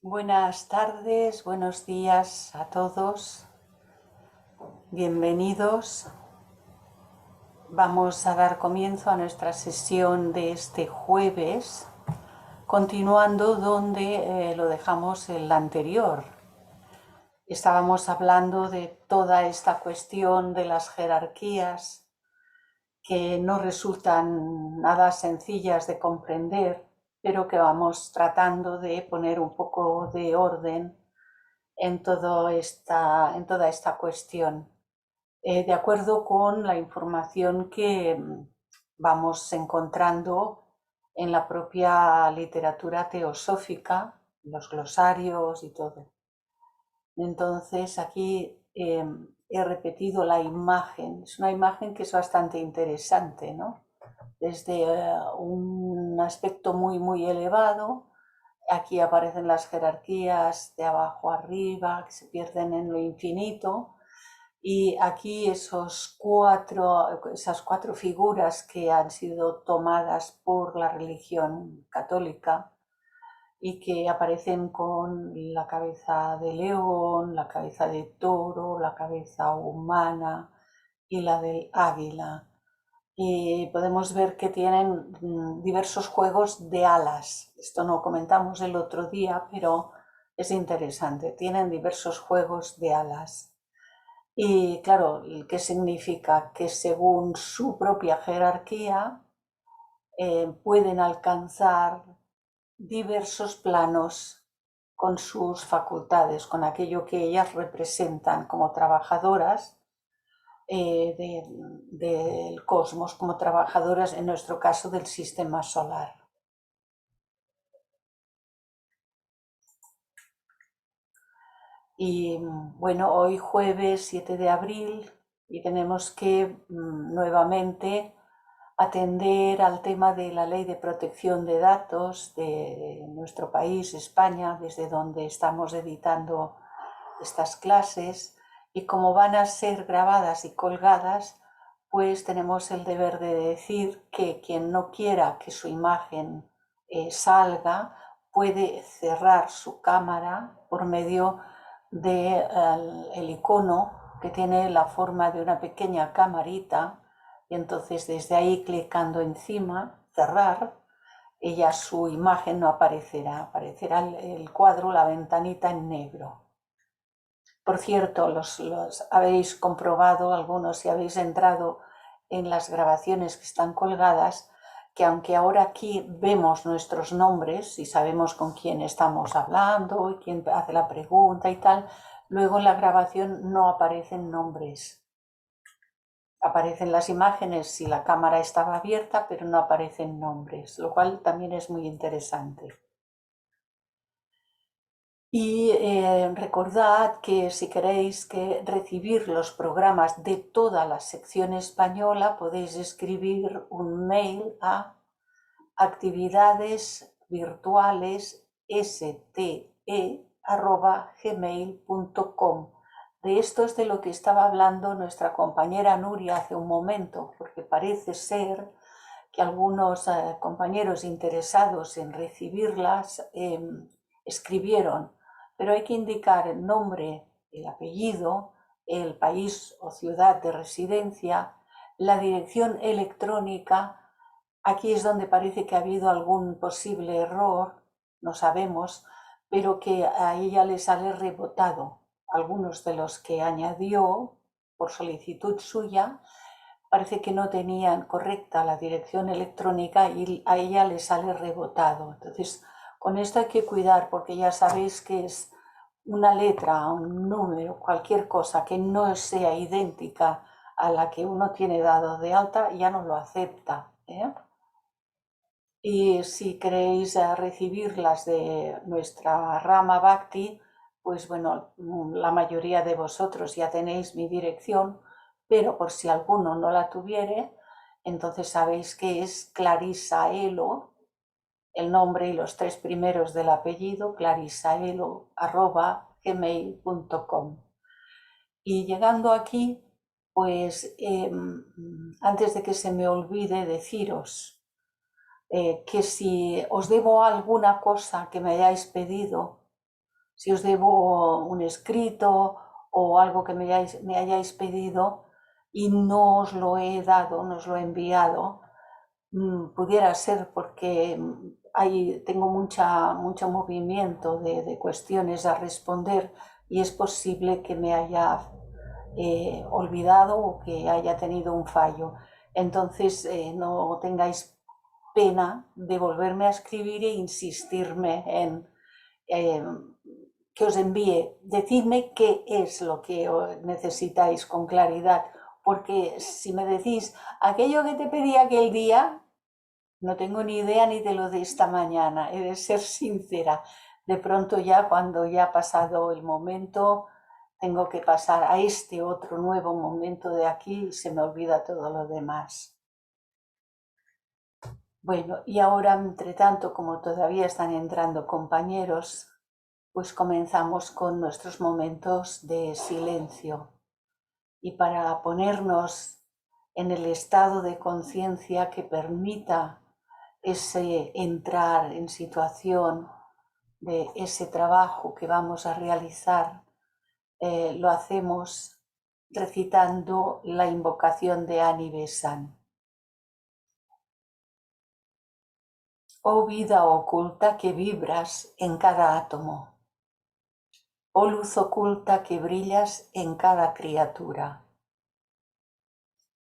Buenas tardes, buenos días a todos. Bienvenidos. Vamos a dar comienzo a nuestra sesión de este jueves, continuando donde lo dejamos el anterior. Estábamos hablando de toda esta cuestión de las jerarquías que no resultan nada sencillas de comprender, pero que vamos tratando de poner un poco de orden en toda esta cuestión, de acuerdo con la información que vamos encontrando en la propia literatura teosófica, los glosarios y todo. Entonces aquí he repetido la imagen, es una imagen que es bastante interesante, ¿no? Desde un aspecto muy elevado. Aquí aparecen las jerarquías de abajo arriba, que se pierden en lo infinito. Y aquí esas cuatro figuras que han sido tomadas por la religión católica y que aparecen con la cabeza de león, la cabeza de toro, la cabeza humana y la del águila. Y podemos ver que tienen diversos juegos de alas. Esto no comentamos el otro día, pero es interesante. Tienen diversos juegos de alas. Y claro, ¿qué significa? Que según su propia jerarquía pueden alcanzar diversos planos con sus facultades, con aquello que ellas representan como trabajadoras del cosmos, como trabajadoras, en nuestro caso, del sistema solar. Y bueno, hoy jueves 7 de abril y tenemos que nuevamente atender al tema de la Ley de Protección de Datos de nuestro país, España, desde donde estamos editando estas clases, y como van a ser grabadas y colgadas, pues tenemos el deber de decir que quien no quiera que su imagen salga puede cerrar su cámara por medio del icono que tiene la forma de una pequeña camarita, y entonces desde ahí, clicando encima, cerrar, ella, su imagen no aparecerá, aparecerá el cuadro, la ventanita en negro. Por cierto, los habéis comprobado algunos, si habéis entrado en las grabaciones que están colgadas, que aunque ahora aquí vemos nuestros nombres y sabemos con quién estamos hablando y quién hace la pregunta y tal, luego en la grabación no aparecen nombres. Aparecen las imágenes si la cámara estaba abierta, pero no aparecen nombres, lo cual también es muy interesante. Y recordad que si queréis recibir los programas de toda la sección española, podéis escribir un mail a actividadesvirtualesste@gmail.com. De esto es de lo que estaba hablando nuestra compañera Nuria hace un momento, porque parece ser que algunos compañeros interesados en recibirlas escribieron, pero hay que indicar el nombre, el apellido, el país o ciudad de residencia, la dirección electrónica. Aquí es donde parece que ha habido algún posible error, no sabemos, pero que a ella le sale rebotado. Algunos de los que añadió por solicitud suya parece que no tenían correcta la dirección electrónica y a ella le sale rebotado. Entonces, con esto hay que cuidar, porque ya sabéis que es una letra, un número, cualquier cosa que no sea idéntica a la que uno tiene dado de alta, ya no lo acepta, ¿eh? Y si queréis recibirlas de nuestra rama Bhakti, pues bueno, la mayoría de vosotros ya tenéis mi dirección, pero por si alguno no la tuviere, entonces sabéis que es Clarisa Elo, el nombre y los 3 primeros del apellido, clarisaelo@gmail.com. Y llegando aquí, pues antes de que se me olvide deciros que si os debo alguna cosa que me hayáis pedido, Si os debo un escrito o algo que me hayáis pedido y no os lo he dado, no os lo he enviado, pudiera ser porque tengo mucho movimiento de cuestiones a responder y es posible que me haya olvidado o que haya tenido un fallo. Entonces, no tengáis pena de volverme a escribir e insistirme en que os envíe. Decidme qué es lo que necesitáis con claridad, porque si me decís aquello que te pedí aquel día, no tengo ni idea ni de lo de esta mañana, he de ser sincera. De pronto ya cuando ya ha pasado el momento, tengo que pasar a este otro nuevo momento de aquí y se me olvida todo lo demás. Bueno, y ahora, entre tanto, como todavía están entrando compañeros, pues comenzamos con nuestros momentos de silencio. Y para ponernos en el estado de conciencia que permita ese entrar en situación de ese trabajo que vamos a realizar, lo hacemos recitando la invocación de Ani Besan. Oh vida oculta que vibras en cada átomo, oh luz oculta que brillas en cada criatura,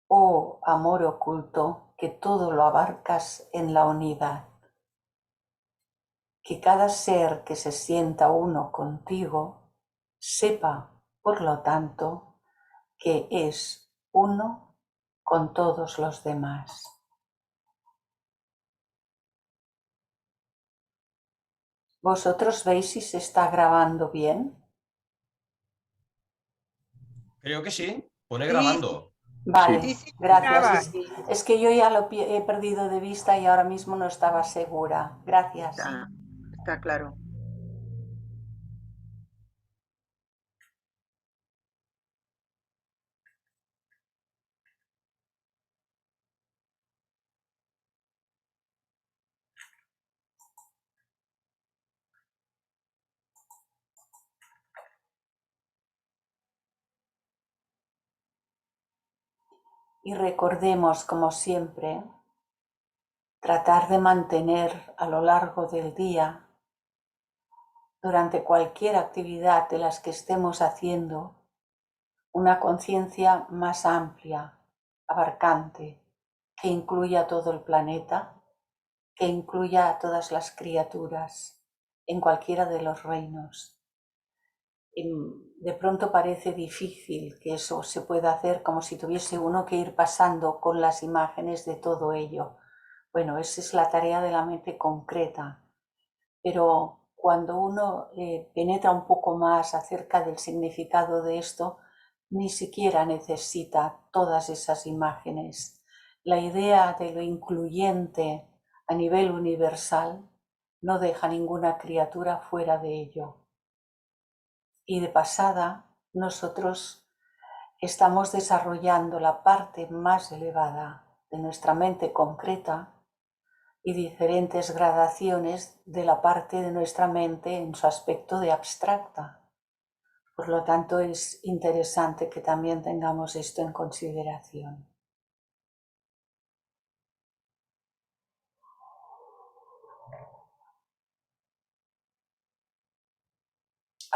oh amor oculto que todo lo abarcas en la unidad. Que cada ser que se sienta uno contigo sepa, por lo tanto, que es uno con todos los demás. ¿Vosotros veis si se está grabando bien? Creo que sí, pone Sí, grabando. Vale, sí, sí, gracias. graba. Es que yo ya lo he perdido de vista y ahora mismo no estaba segura. Gracias. Está claro. Y recordemos, como siempre, tratar de mantener a lo largo del día, durante cualquier actividad de las que estemos haciendo, una conciencia más amplia, abarcante, que incluya todo el planeta, que incluya a todas las criaturas en cualquiera de los reinos. De pronto parece difícil que eso se pueda hacer, como si tuviese uno que ir pasando con las imágenes de todo ello. Bueno, esa es la tarea de la mente concreta, pero cuando uno penetra un poco más acerca del significado de esto, ni siquiera necesita todas esas imágenes. La idea de lo incluyente a nivel universal no deja ninguna criatura fuera de ello. Y de pasada, nosotros estamos desarrollando la parte más elevada de nuestra mente concreta y diferentes gradaciones de la parte de nuestra mente en su aspecto de abstracta. Por lo tanto, es interesante que también tengamos esto en consideración.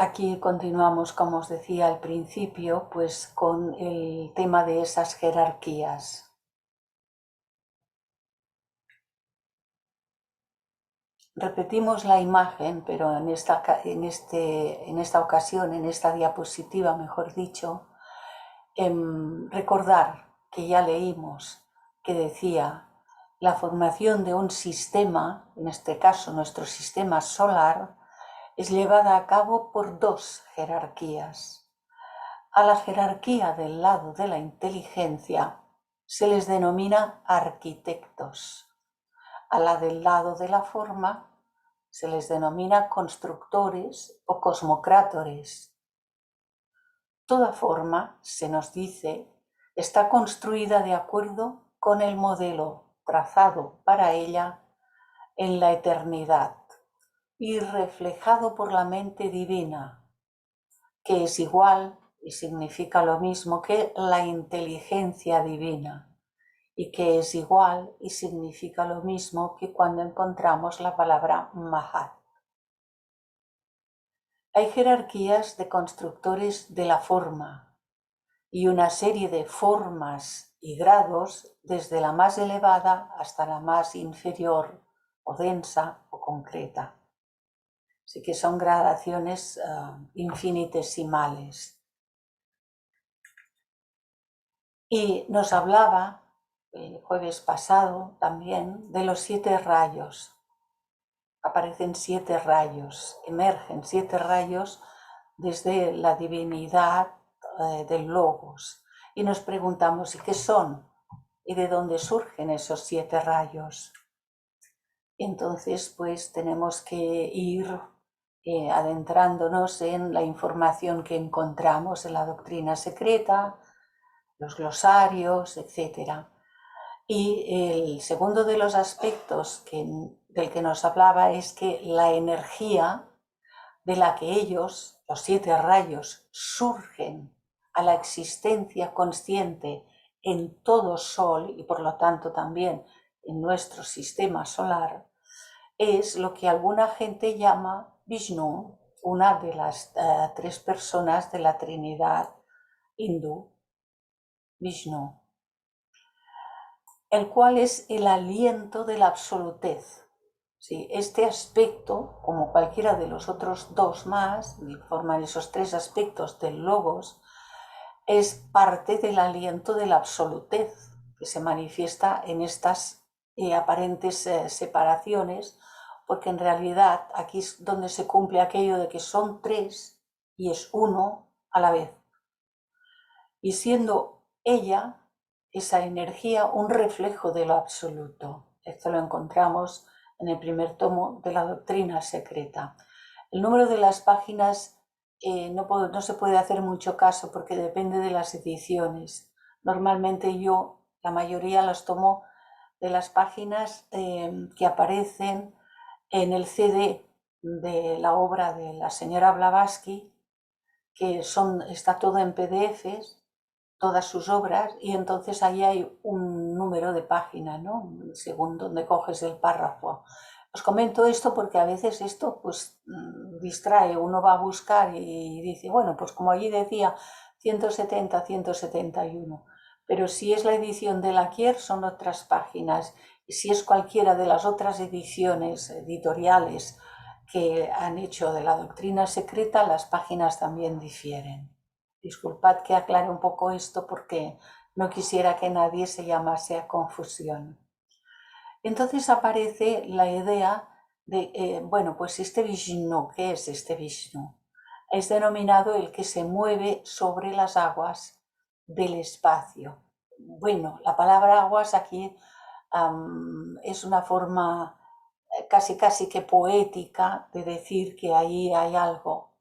Aquí continuamos, como os decía al principio, pues con el tema de esas jerarquías. Repetimos la imagen, pero en esta ocasión, en esta diapositiva, mejor dicho, recordar que ya leímos que decía la formación de un sistema, en este caso nuestro sistema solar, es llevada a cabo por dos jerarquías. A la jerarquía del lado de la inteligencia se les denomina arquitectos. A la del lado de la forma se les denomina constructores o cosmocrátores. Toda forma, se nos dice, está construida de acuerdo con el modelo trazado para ella en la eternidad, y reflejado por la mente divina, que es igual y significa lo mismo que la inteligencia divina, y que es igual y significa lo mismo que cuando encontramos la palabra Mahat. Hay jerarquías de constructores de la forma y una serie de formas y grados desde la más elevada hasta la más inferior o densa o concreta. Así que son gradaciones infinitesimales. Y nos hablaba el jueves pasado también de los 7 rayos. Aparecen 7 rayos, emergen 7 rayos desde la divinidad del Logos. Y nos preguntamos, ¿y qué son? ¿Y de dónde surgen esos 7 rayos? Entonces, pues tenemos que ir adentrándonos en la información que encontramos en la doctrina secreta, los glosarios, etc. Y el segundo de los aspectos del que nos hablaba es que la energía de la que ellos, los 7 rayos, surgen a la existencia consciente en todo Sol y por lo tanto también en nuestro sistema solar, es lo que alguna gente llama Vishnu, una de las 3 personas de la Trinidad hindú, Vishnu, el cual es el aliento de la absolutez. Sí, este aspecto, como cualquiera de los otros 2 más, forman esos 3 aspectos del Logos, es parte del aliento de la absolutez, que se manifiesta en estas aparentes separaciones, porque en realidad aquí es donde se cumple aquello de que son 3 y es uno a la vez. Y siendo ella, esa energía, un reflejo de lo absoluto. Esto lo encontramos en el primer tomo de la doctrina secreta. El número de las páginas no se puede hacer mucho caso porque depende de las ediciones. Normalmente yo la mayoría las tomo de las páginas que aparecen en el CD de la obra de la señora Blavatsky, que está todo en PDFs, todas sus obras, y entonces ahí hay un número de página, ¿no? Según donde coges el párrafo. Os comento esto porque a veces esto pues distrae, uno va a buscar y dice, bueno, pues como allí decía 170, 171, pero si es la edición de Laquier son otras páginas, y si es cualquiera de las otras ediciones editoriales que han hecho de la doctrina secreta, las páginas también difieren. Disculpad que aclare un poco esto porque no quisiera que nadie se llamase a confusión. Entonces aparece la idea de, bueno, pues este Vishnu, ¿qué es este Vishnu? Es denominado el que se mueve sobre las aguas del espacio. Bueno, la palabra aguas aquí es una forma casi que poética de decir que ahí hay algo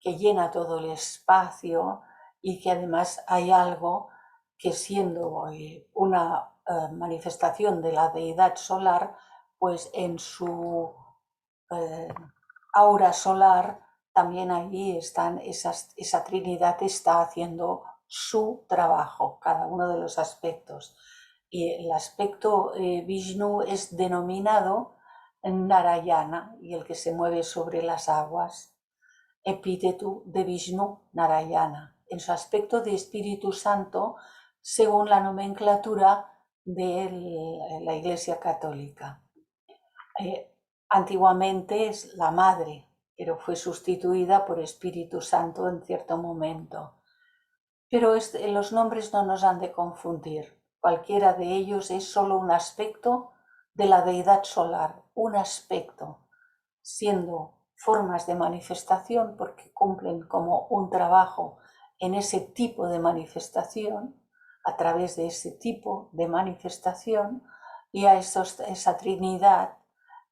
que llena todo el espacio y que además hay algo que siendo una manifestación de la deidad solar, pues en su aura solar también allí esa Trinidad está haciendo su trabajo, cada uno de los aspectos. Y el aspecto Vishnu es denominado Narayana, y el que se mueve sobre las aguas, epíteto de Vishnu Narayana, en su aspecto de Espíritu Santo, según la nomenclatura de la Iglesia Católica. Antiguamente es la Madre, pero fue sustituida por Espíritu Santo en cierto momento. Pero los nombres no nos han de confundir. Cualquiera de ellos es solo un aspecto de la deidad solar, un aspecto, siendo formas de manifestación porque cumplen como un trabajo en ese tipo de manifestación, a través de ese tipo de manifestación, y a esa Trinidad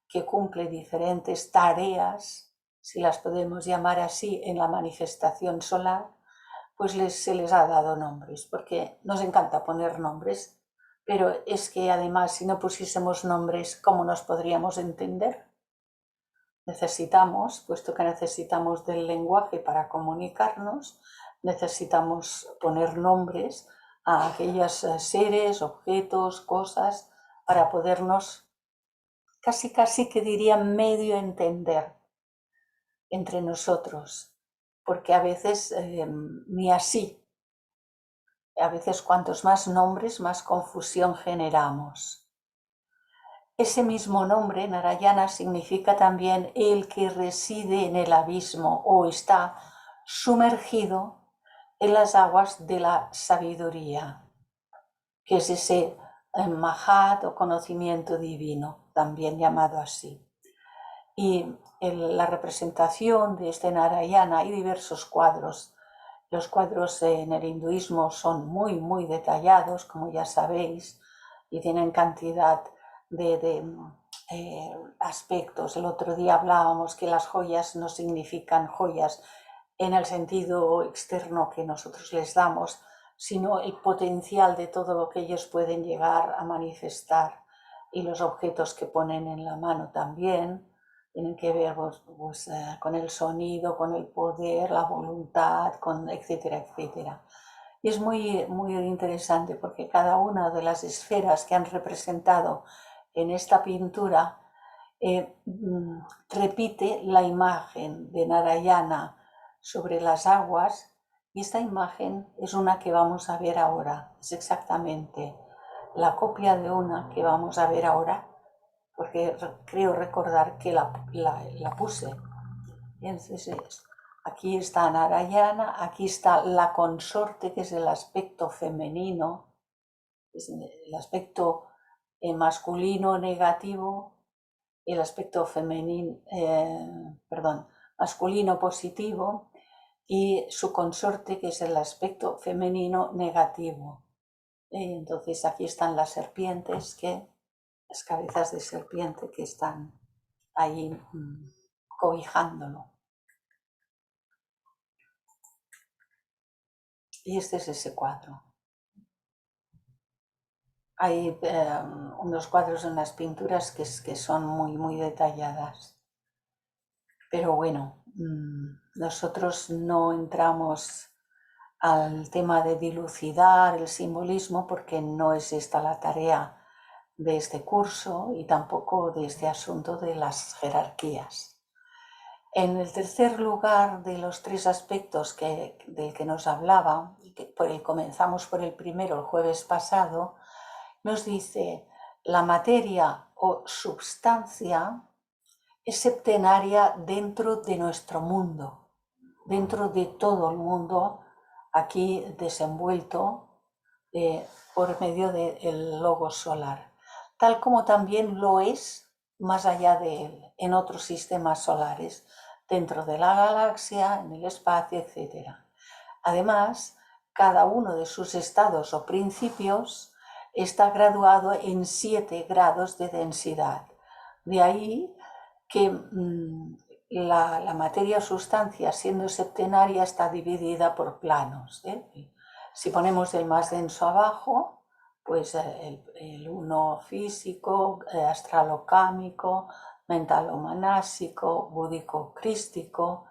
que cumple diferentes tareas, si las podemos llamar así, en la manifestación solar, pues se les ha dado nombres, porque nos encanta poner nombres, pero es que además si no pusiésemos nombres, ¿cómo nos podríamos entender? Necesitamos, puesto que necesitamos del lenguaje para comunicarnos, necesitamos poner nombres a aquellos seres, objetos, cosas, para podernos casi que diría medio entender entre nosotros, porque a veces ni así, a veces cuantos más nombres, más confusión generamos. Ese mismo nombre, Narayana, significa también el que reside en el abismo o está sumergido en las aguas de la sabiduría, que es ese Mahat o conocimiento divino, también llamado así. Y la representación de este Narayana, hay diversos cuadros. Los cuadros en el hinduismo son muy detallados, como ya sabéis, y tienen cantidad de aspectos. El otro día hablábamos que las joyas no significan joyas en el sentido externo que nosotros les damos, sino el potencial de todo lo que ellos pueden llegar a manifestar, y los objetos que ponen en la mano también tienen que ver con el sonido, con el poder, la voluntad, etcétera, etcétera. Y es muy interesante porque cada una de las esferas que han representado en esta pintura repite la imagen de Narayana sobre las aguas, y esta imagen es una que vamos a ver ahora, es exactamente la copia de una que vamos a ver ahora, porque creo recordar que la puse. Entonces, aquí está Narayana, aquí está la consorte, que es el aspecto femenino, es el aspecto masculino negativo, el aspecto femenino, masculino positivo, y su consorte, que es el aspecto femenino negativo. Entonces aquí están las serpientes, las cabezas de serpiente que están ahí cobijándolo. Y este es ese cuadro. Hay unos cuadros, unas pinturas que son muy detalladas. Pero bueno, nosotros no entramos al tema de dilucidar el simbolismo porque no es esta la tarea de este curso y tampoco de este asunto de las jerarquías. En el tercer lugar de los tres aspectos del que nos hablaba, y que comenzamos por el primero el jueves pasado, nos dice: la materia o substancia es septenaria dentro de nuestro mundo, dentro de todo el mundo aquí desenvuelto por medio del logos solar, tal como también lo es más allá de él, en otros sistemas solares, dentro de la galaxia, en el espacio, etc. Además, cada uno de sus estados o principios está graduado en 7 grados de densidad. De ahí que la materia o sustancia, siendo septenaria, está dividida por planos. Si ponemos el más denso abajo, pues el uno físico, astralo-cámico, mentalo-manásico, búdico-crístico,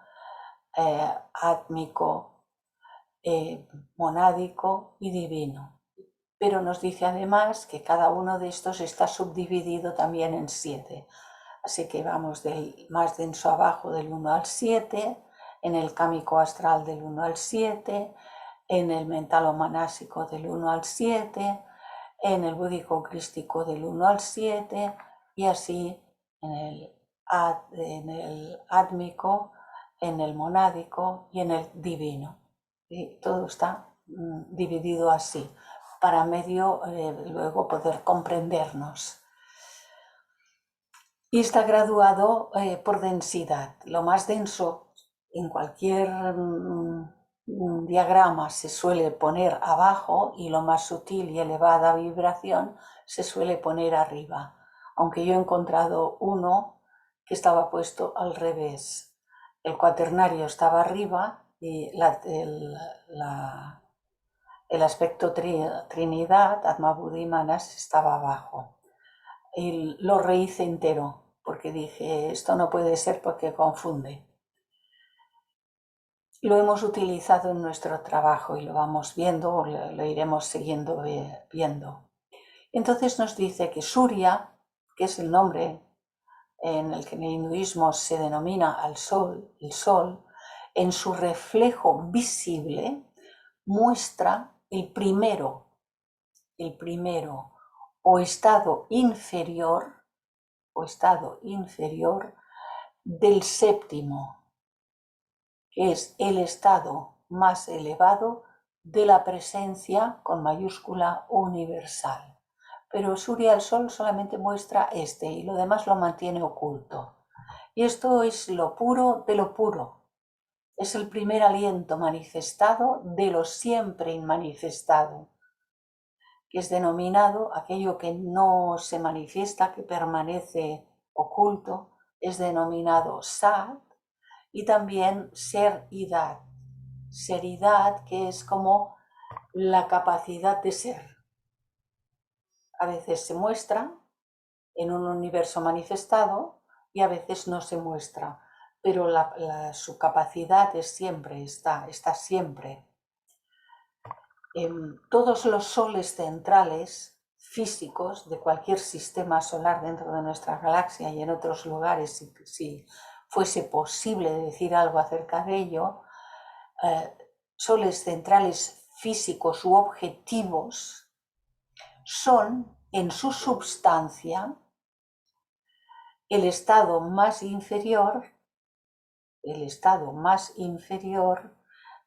átmico, monádico y divino. Pero nos dice además que cada uno de estos está subdividido también en 7. Así que vamos del más denso abajo, del 1 al 7, en el cámico astral del 1 al 7, en el mentalo-manásico del 1 al 7, en el búdico-crístico del 1 al 7, y así en el átmico, en el monádico y en el divino. Y todo está dividido así, para medio luego poder comprendernos. Y está graduado por densidad. Lo más denso en cualquier diagrama se suele poner abajo, y lo más sutil y elevada vibración se suele poner arriba. Aunque yo he encontrado uno que estaba puesto al revés. El cuaternario estaba arriba y el aspecto Trinidad, Atma Buddhi Manas, estaba abajo. Y lo rehice entero, porque porque dije, esto no puede ser porque confunde. Lo hemos utilizado en nuestro trabajo y lo vamos viendo, o lo iremos siguiendo viendo. Entonces nos dice que Surya, que es el nombre en el que en el hinduismo se denomina al sol, el sol, en su reflejo visible muestra el primero o estado inferior del séptimo, que es el estado más elevado de la presencia con mayúscula universal. Pero Surya, el sol, solamente muestra este y lo demás lo mantiene oculto. Y esto es lo puro de lo puro. Es el primer aliento manifestado de lo siempre inmanifestado, que es denominado aquello que no se manifiesta, que permanece oculto, es denominado Sat, y también Seridad. Seridad, que es como la capacidad de ser. A veces se muestra en un universo manifestado y a veces no se muestra, pero su capacidad es siempre, está siempre. Todos los soles centrales físicos de cualquier sistema solar dentro de nuestra galaxia y en otros lugares, si fuese posible decir algo acerca de ello, soles centrales físicos u objetivos son en su substancia el estado más inferior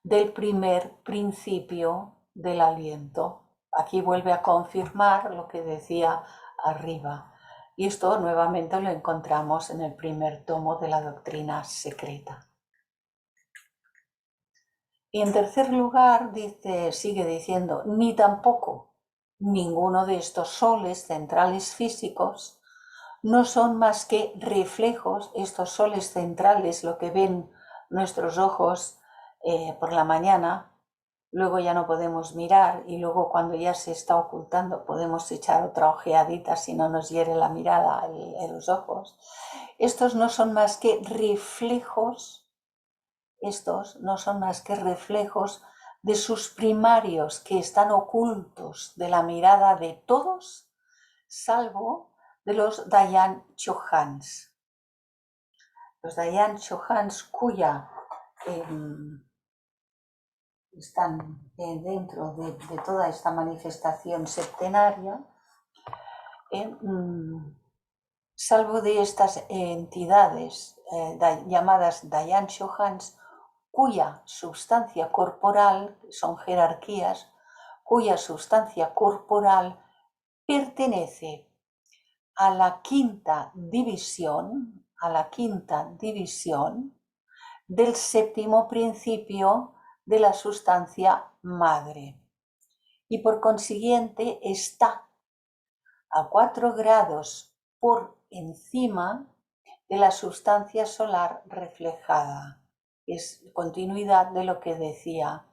del primer principio del aliento. Aquí vuelve a confirmar lo que decía arriba. Y esto nuevamente lo encontramos en el primer tomo de la doctrina secreta. Y en tercer lugar, sigue diciendo, ni tampoco ninguno de estos soles centrales físicos no son más que reflejos. Estos soles centrales, lo que ven nuestros ojos por la mañana, luego ya no podemos mirar y luego cuando ya se está ocultando podemos echar otra ojeadita si no nos hiere la mirada en los ojos. Estos no son más que reflejos de sus primarios que están ocultos de la mirada de todos, salvo de los Dayan Chohans. Los Dayan Chohans cuya están dentro de toda esta manifestación septenaria, salvo de estas entidades llamadas Dayan Chohans, cuya sustancia corporal, son jerarquías, cuya sustancia corporal pertenece a la quinta división del séptimo principio de la sustancia madre, y por consiguiente está a 4 grados por encima de la sustancia solar reflejada. Es continuidad de lo que decía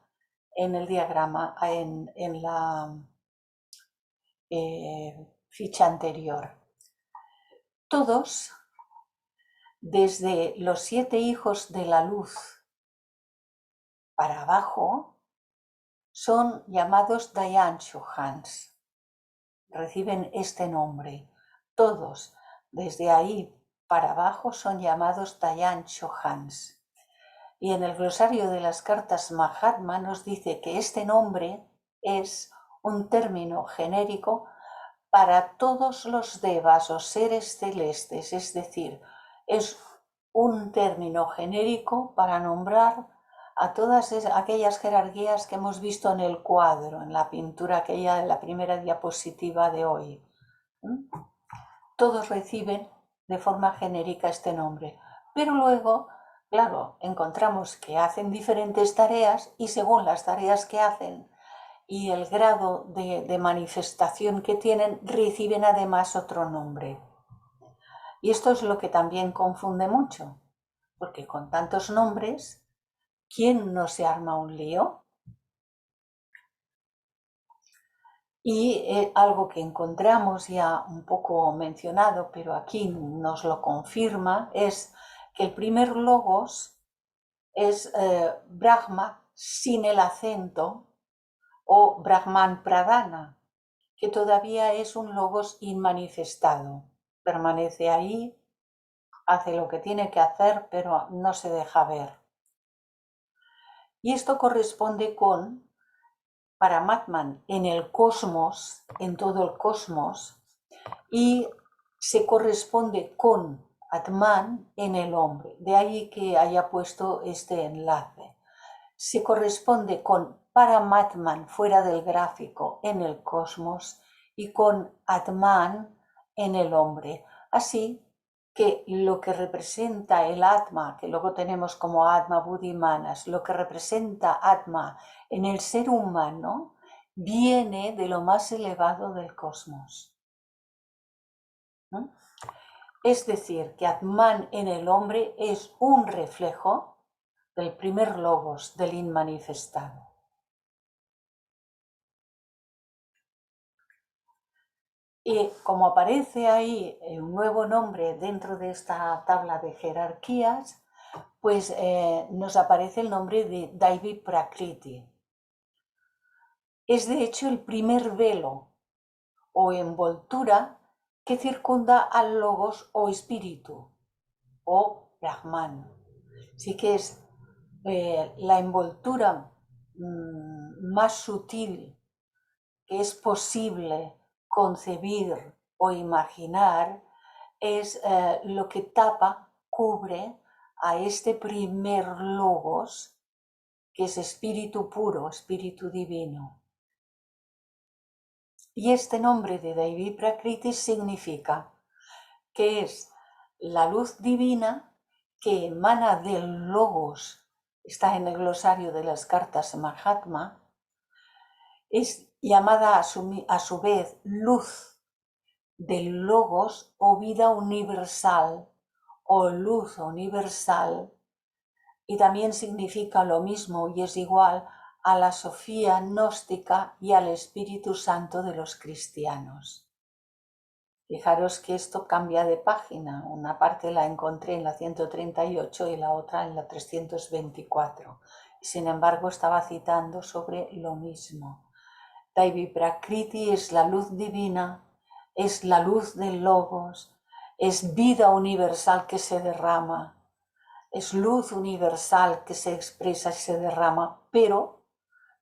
en el diagrama, en la ficha anterior. Todos, desde los 7 hijos de la luz para abajo, son llamados Dayan Chohans. Reciben este nombre. Todos, desde ahí para abajo, son llamados Dayan Chohans. Y en el glosario de las cartas Mahatma nos dice que este nombre es un término genérico para todos los devas o seres celestes, es decir, es un término genérico para nombrar a todas aquellas jerarquías que hemos visto en el cuadro, en la pintura aquella de la primera diapositiva de hoy. Todos reciben de forma genérica este nombre, pero luego, claro, encontramos que hacen diferentes tareas y según las tareas que hacen y el grado de manifestación que tienen, reciben además otro nombre. Y esto es lo que también confunde mucho, porque con tantos nombres, ¿quién no se arma un lío? Y algo que encontramos ya un poco mencionado, pero aquí nos lo confirma, es que el primer logos es Brahma sin el acento o Brahman Pradhana, que todavía es un logos inmanifestado. Permanece ahí, hace lo que tiene que hacer, pero no se deja ver. Y esto corresponde con Paramatman en el cosmos, en todo el cosmos, y se corresponde con Atman en el hombre. De ahí que haya puesto este enlace. Se corresponde con Paramatman fuera del gráfico en el cosmos y con Atman en el hombre. Así que lo que representa el Atma, que luego tenemos como Atma Buddhi Manas, lo que representa Atma en el ser humano, viene de lo más elevado del cosmos. ¿Mm? Es decir, que Atman en el hombre es un reflejo del primer logos, del inmanifestado. Y como aparece ahí un nuevo nombre dentro de esta tabla de jerarquías, pues nos aparece el nombre de Daivi Prakriti. Es de hecho el primer velo o envoltura que circunda al logos o espíritu o Brahman. Sí que es la envoltura más sutil que es posible concebir o imaginar, es lo que tapa, cubre a este primer logos, que es espíritu puro, espíritu divino. Y este nombre de Daivi Prakriti significa que es la luz divina que emana del logos, está en el glosario de las cartas Mahatma, es llamada a su vez luz del logos o vida universal o luz universal, y también significa lo mismo y es igual a la Sofía gnóstica y al Espíritu Santo de los cristianos. Fijaros que esto cambia de página, una parte la encontré en la 138 y la otra en la 324, y sin embargo estaba citando sobre lo mismo. Daivi Prakriti es la luz divina, es la luz del logos, es vida universal que se derrama, es luz universal que se expresa y se derrama, pero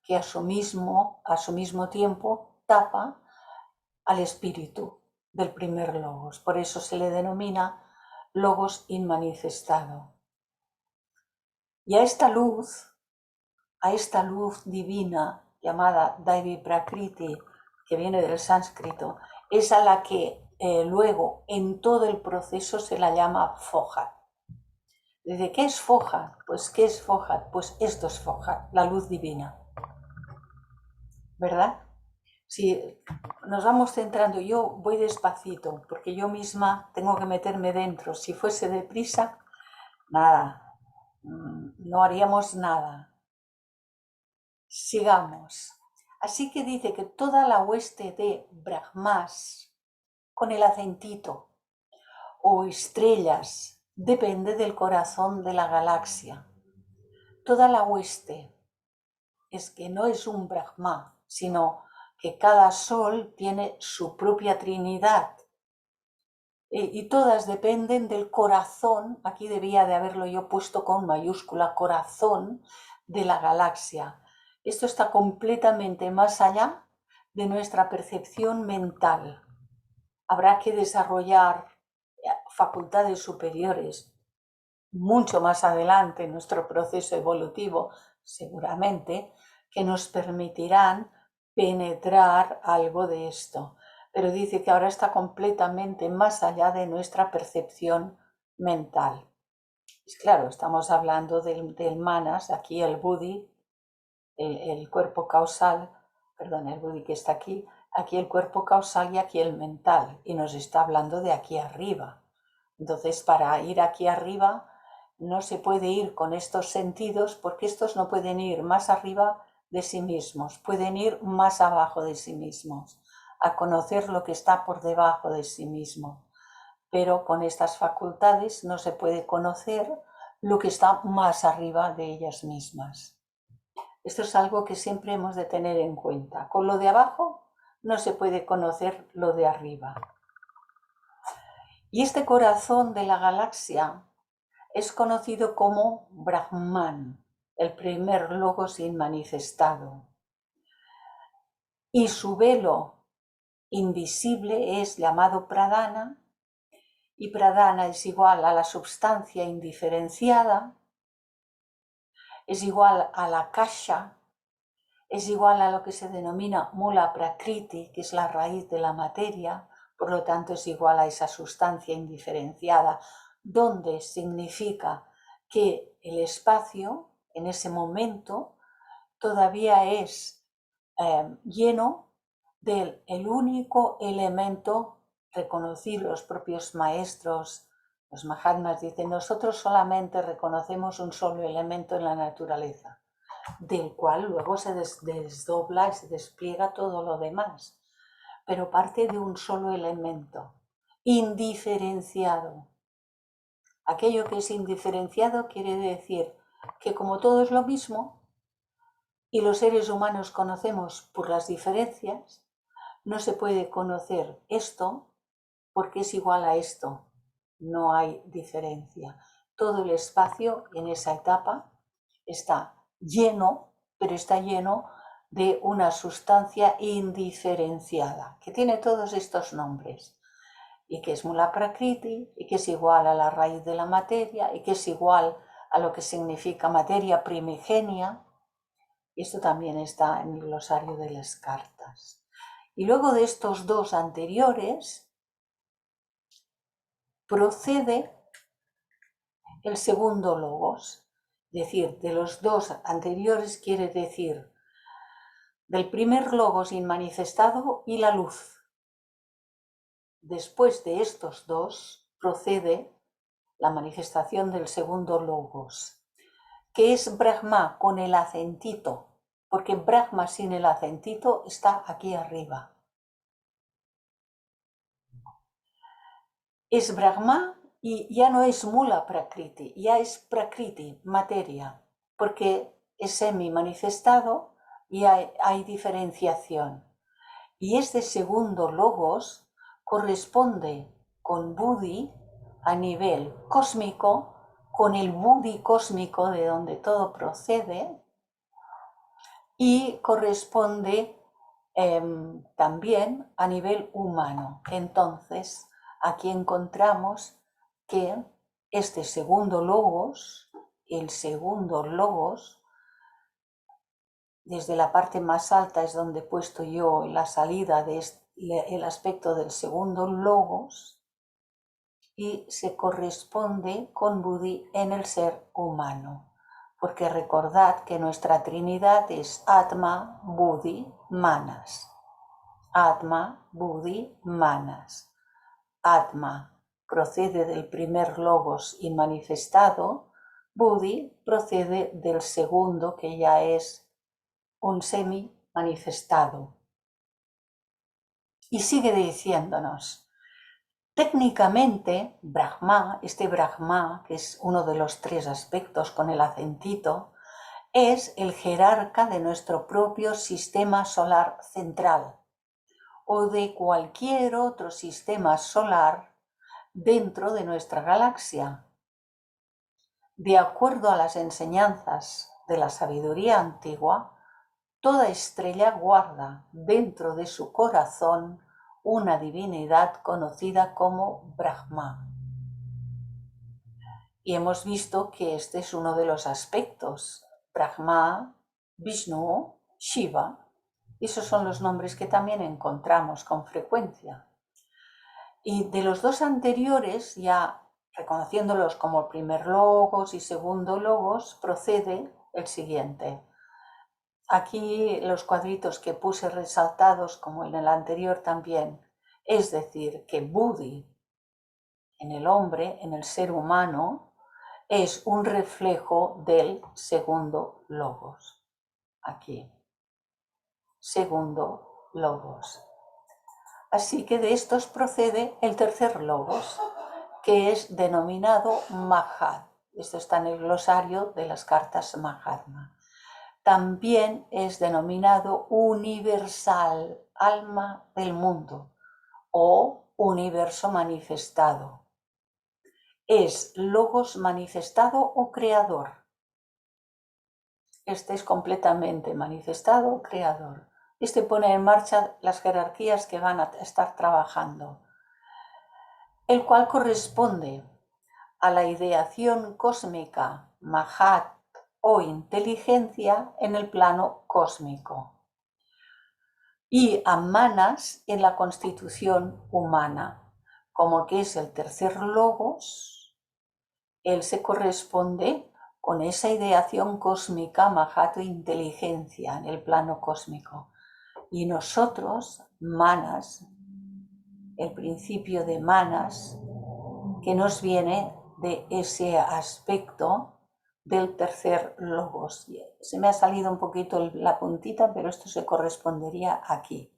que a su mismo tiempo tapa al espíritu del primer logos. Por eso se le denomina logos inmanifestado. Y a esta luz divina llamada Daivi Prakriti, que viene del sánscrito, es a la que luego en todo el proceso se la llama Fohat. ¿De qué es Fohat? Pues ¿qué es Fohat? Pues esto es Fohat, la luz divina. ¿Verdad? Si nos vamos centrando, yo voy despacito, porque yo misma tengo que meterme dentro. Si fuese deprisa, nada, no haríamos nada. Sigamos. Así que dice que toda la hueste de Brahmas, con el acentito, o estrellas, depende del corazón de la galaxia. Toda la hueste es que no es un Brahma, sino que cada sol tiene su propia trinidad. Y todas dependen del corazón, aquí debía de haberlo yo puesto con mayúscula, corazón de la galaxia. Esto está completamente más allá de nuestra percepción mental. Habrá que desarrollar facultades superiores mucho más adelante en nuestro proceso evolutivo, seguramente, que nos permitirán penetrar algo de esto. Pero dice que ahora está completamente más allá de nuestra percepción mental. Pues claro, estamos hablando del manas, aquí el buddhi, el cuerpo causal, perdón, el buddhi que está aquí el cuerpo causal y aquí el mental, y nos está hablando de aquí arriba. Entonces, para ir aquí arriba, no se puede ir con estos sentidos porque estos no pueden ir más arriba de sí mismos, pueden ir más abajo de sí mismos, a conocer lo que está por debajo de sí mismo. Pero con estas facultades no se puede conocer lo que está más arriba de ellas mismas. Esto es algo que siempre hemos de tener en cuenta. Con lo de abajo no se puede conocer lo de arriba. Y este corazón de la galaxia es conocido como Brahman, el primer logos inmanifestado. Y su velo invisible es llamado Pradhana, y Pradhana es igual a la substancia indiferenciada, es igual a la kasha, es igual a lo que se denomina mula prakriti, que es la raíz de la materia, por lo tanto es igual a esa sustancia indiferenciada, donde significa que el espacio en ese momento todavía es lleno del único elemento reconocido. Los propios maestros, los Mahatmas dicen, nosotros solamente reconocemos un solo elemento en la naturaleza, del cual luego se desdobla y se despliega todo lo demás, pero parte de un solo elemento, indiferenciado. Aquello que es indiferenciado quiere decir que como todo es lo mismo, y los seres humanos conocemos por las diferencias, no se puede conocer esto porque es igual a esto, no hay diferencia. Todo el espacio en esa etapa está lleno, pero está lleno de una sustancia indiferenciada, que tiene todos estos nombres, y que es Mula Prakriti, y que es igual a la raíz de la materia, y que es igual a lo que significa materia primigenia. Y esto también está en el glosario de las cartas. Y luego de estos dos anteriores, procede el segundo logos, es decir, de los dos anteriores quiere decir del primer logos inmanifestado y la luz. Después de estos dos procede la manifestación del segundo logos, que es Brahma con el acentito, porque Brahma sin el acentito está aquí arriba. Es Brahma y ya no es Mula Prakriti, ya es Prakriti, materia, porque es semi-manifestado y hay diferenciación. Y este segundo logos corresponde con Buddhi a nivel cósmico, con el Buddhi cósmico de donde todo procede, y corresponde también a nivel humano. Entonces, aquí encontramos que este segundo logos, el segundo logos, desde la parte más alta es donde he puesto yo la salida el aspecto del segundo logos, y se corresponde con Buddhi en el ser humano. Porque recordad que nuestra Trinidad es Atma, Buddhi, Manas. Atma, Buddhi, Manas. Atma procede del primer logos inmanifestado, Buddhi procede del segundo, que ya es un semi manifestado. Y sigue diciéndonos, técnicamente, Brahma, este Brahma, que es uno de los tres aspectos con el acentito, es el jerarca de nuestro propio sistema solar central o de cualquier otro sistema solar dentro de nuestra galaxia. De acuerdo a las enseñanzas de la sabiduría antigua, toda estrella guarda dentro de su corazón una divinidad conocida como Brahma. Y hemos visto que este es uno de los aspectos. Brahma, Vishnu, Shiva. Esos son los nombres que también encontramos con frecuencia. Y de los dos anteriores, ya reconociéndolos como primer logos y segundo logos, procede el siguiente. Aquí los cuadritos que puse resaltados, como en el anterior también, es decir, que Buddhi en el hombre, en el ser humano, es un reflejo del segundo logos. Aquí. segundo logos. Así que de estos procede el tercer logos, que es denominado Mahat. Esto está en el glosario de las cartas Mahatma. También es denominado universal, alma del mundo o universo manifestado. Es logos manifestado o creador. Este es completamente manifestado o creador. Este pone en marcha las jerarquías que van a estar trabajando, el cual corresponde a la ideación cósmica, Mahat o inteligencia en el plano cósmico, y a Manas en la constitución humana. Como que es el tercer logos, él se corresponde con esa ideación cósmica, Mahat o inteligencia en el plano cósmico. Y nosotros, Manas, el principio de Manas, que nos viene de ese aspecto del tercer logos. Se me ha salido un poquito la puntita, pero esto se correspondería aquí,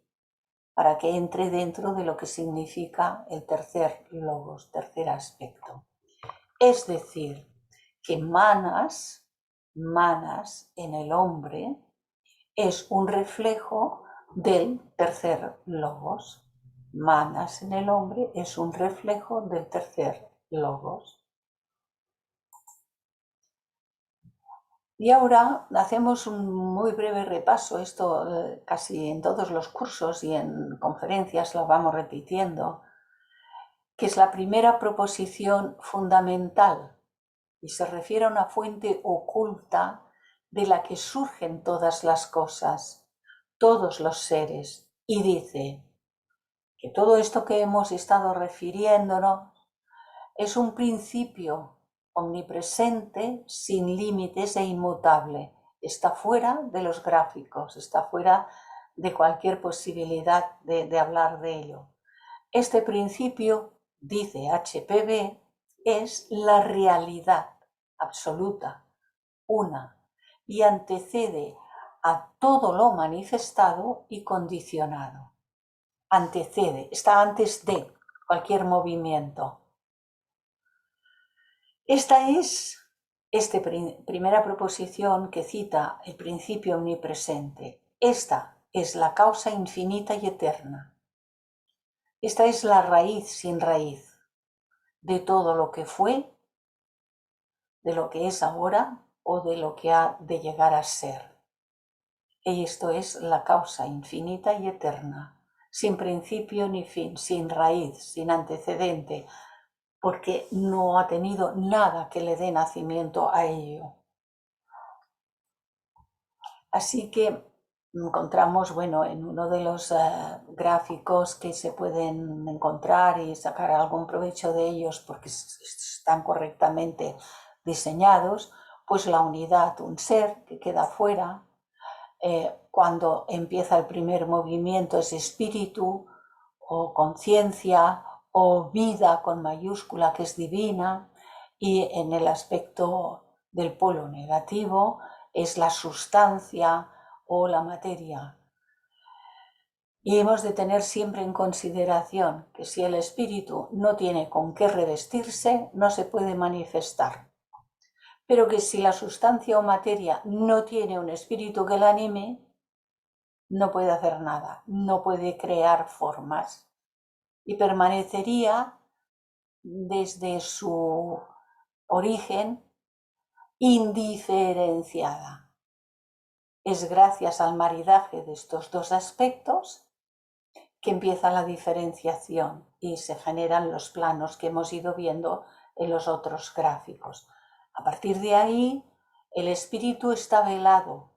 para que entre dentro de lo que significa el tercer logos, tercer aspecto. Es decir, que Manas en el hombre es un reflejo del tercer logos. Manas en el hombre es un reflejo del tercer logos. Y ahora hacemos un muy breve repaso, esto casi en todos los cursos y en conferencias lo vamos repitiendo, que es la primera proposición fundamental y se refiere a una fuente oculta de la que surgen todas las cosas, todos los seres, y dice que todo esto que hemos estado refiriéndonos es un principio omnipresente, sin límites e inmutable. Está fuera de los gráficos, está fuera de cualquier posibilidad de hablar de ello. Este principio, dice HPB, es la realidad absoluta, una, y antecede a todo lo manifestado y condicionado. Antecede, está antes de cualquier movimiento. Esta es primera proposición que cita el principio omnipresente. Esta es la causa infinita y eterna. Esta es la raíz sin raíz de todo lo que fue, de lo que es ahora o de lo que ha de llegar a ser. Y esto es la causa infinita y eterna, sin principio ni fin, sin raíz, sin antecedente, porque no ha tenido nada que le dé nacimiento a ello. Así que encontramos, bueno, en uno de los gráficos que se pueden encontrar y sacar algún provecho de ellos porque están correctamente diseñados, pues la unidad, un ser que queda fuera, cuando empieza el primer movimiento es espíritu o conciencia o vida con mayúscula que es divina, y en el aspecto del polo negativo es la sustancia o la materia. Y hemos de tener siempre en consideración que si el espíritu no tiene con qué revestirse, no se puede manifestar. Pero que si la sustancia o materia no tiene un espíritu que la anime, no puede hacer nada, no puede crear formas y permanecería desde su origen indiferenciada. Es gracias al maridaje de estos dos aspectos que empieza la diferenciación y se generan los planos que hemos ido viendo en los otros gráficos. A partir de ahí, el espíritu está velado.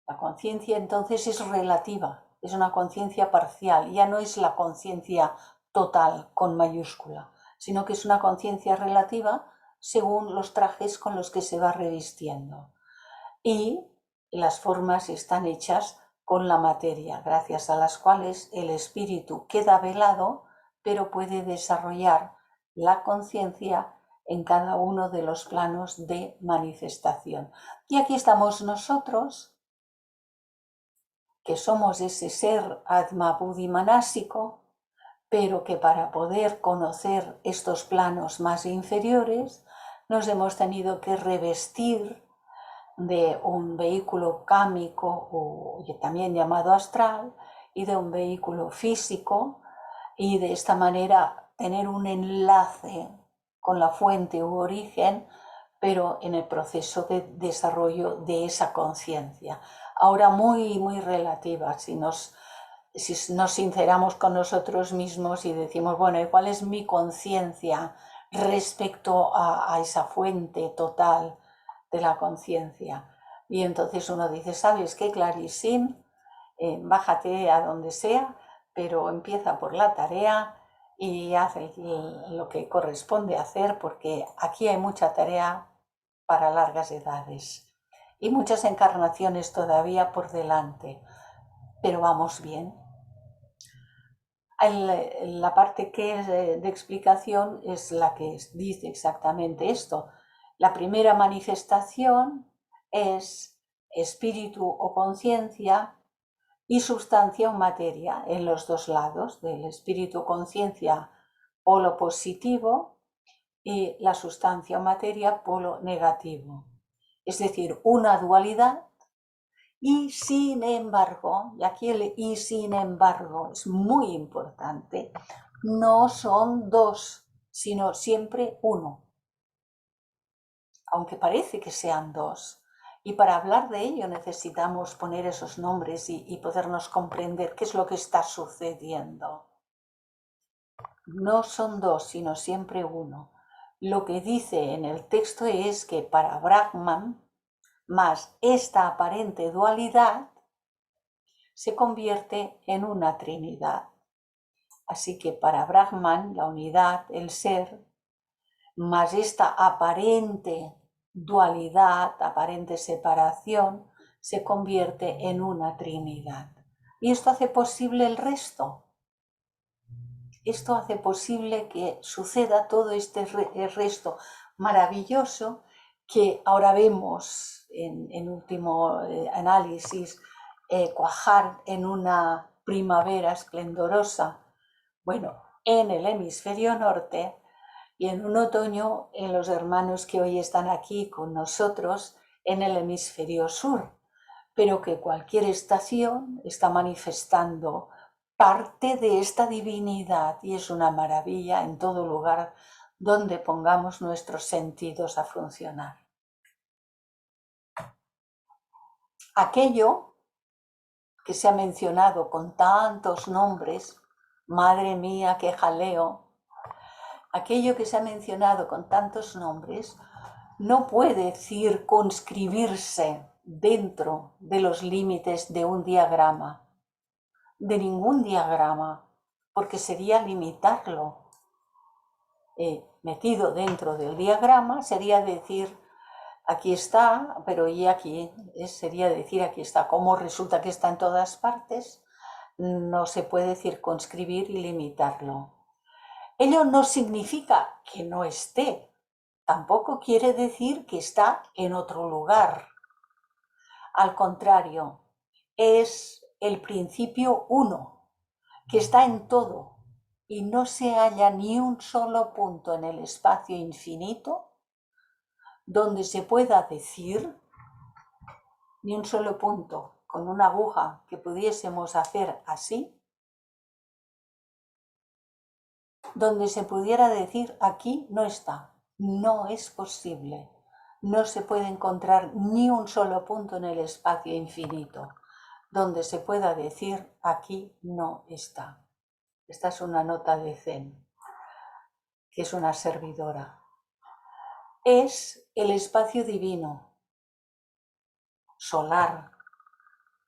La conciencia entonces es relativa, es una conciencia parcial, ya no es la conciencia total con mayúscula, sino que es una conciencia relativa según los trajes con los que se va revistiendo. Y las formas están hechas con la materia, gracias a las cuales el espíritu queda velado, pero puede desarrollar la conciencia en cada uno de los planos de manifestación. Y aquí estamos nosotros, que somos ese ser Atma Buddhi manásico, pero que para poder conocer estos planos más inferiores nos hemos tenido que revestir de un vehículo cámico o también llamado astral y de un vehículo físico, y de esta manera tener un enlace con la fuente u origen, pero en el proceso de desarrollo de esa conciencia. Ahora muy relativa, si nos sinceramos con nosotros mismos y decimos, bueno, ¿y cuál es mi conciencia respecto a esa fuente total de la conciencia? Y entonces uno dice, ¿sabes qué, Clarísimo? Bájate a donde sea, pero empieza por la tarea y haz lo que corresponde hacer, porque aquí hay mucha tarea para largas edades y muchas encarnaciones todavía por delante, pero vamos bien. La parte que es de explicación es la que dice exactamente esto. La primera manifestación es espíritu o conciencia y sustancia o materia en los dos lados, del espíritu conciencia polo positivo y la sustancia o materia polo negativo. Es decir, una dualidad. Y sin embargo, y aquí el y sin embargo es muy importante, no son dos, sino siempre uno, aunque parece que sean dos. Y para hablar de ello necesitamos poner esos nombres y podernos comprender qué es lo que está sucediendo. No son dos, sino siempre uno. Lo que dice en el texto es que para Brahman, más esta aparente dualidad se convierte en una trinidad. Así que para Brahman, la unidad, el ser, más esta aparente dualidad, aparente separación, se convierte en una trinidad. Y esto hace posible el resto. Esto hace posible que suceda todo este resto maravilloso que ahora vemos en último análisis cuajar en una primavera esplendorosa, bueno, en el hemisferio norte, y en un otoño en los hermanos que hoy están aquí con nosotros en el hemisferio sur, pero que cualquier estación está manifestando parte de esta divinidad y es una maravilla en todo lugar donde pongamos nuestros sentidos a funcionar. Aquello que se ha mencionado con tantos nombres, madre mía, qué jaleo, aquello que se ha mencionado con tantos nombres no puede circunscribirse dentro de los límites de un diagrama, de ningún diagrama, porque sería limitarlo. Metido dentro del diagrama sería decir, aquí está, pero y aquí sería decir, aquí está. Como resulta que está en todas partes, no se puede circunscribir y limitarlo. Ello no significa que no esté, tampoco quiere decir que está en otro lugar. Al contrario, es el principio uno, que está en todo y no se halla ni un solo punto en el espacio infinito donde se pueda decir, ni un solo punto con una aguja que pudiésemos hacer así, donde se pudiera decir aquí no está. No es posible. No se puede encontrar ni un solo punto en el espacio infinito donde se pueda decir aquí no está. Esta es una nota de Zen, que es una servidora. Es el espacio divino, solar,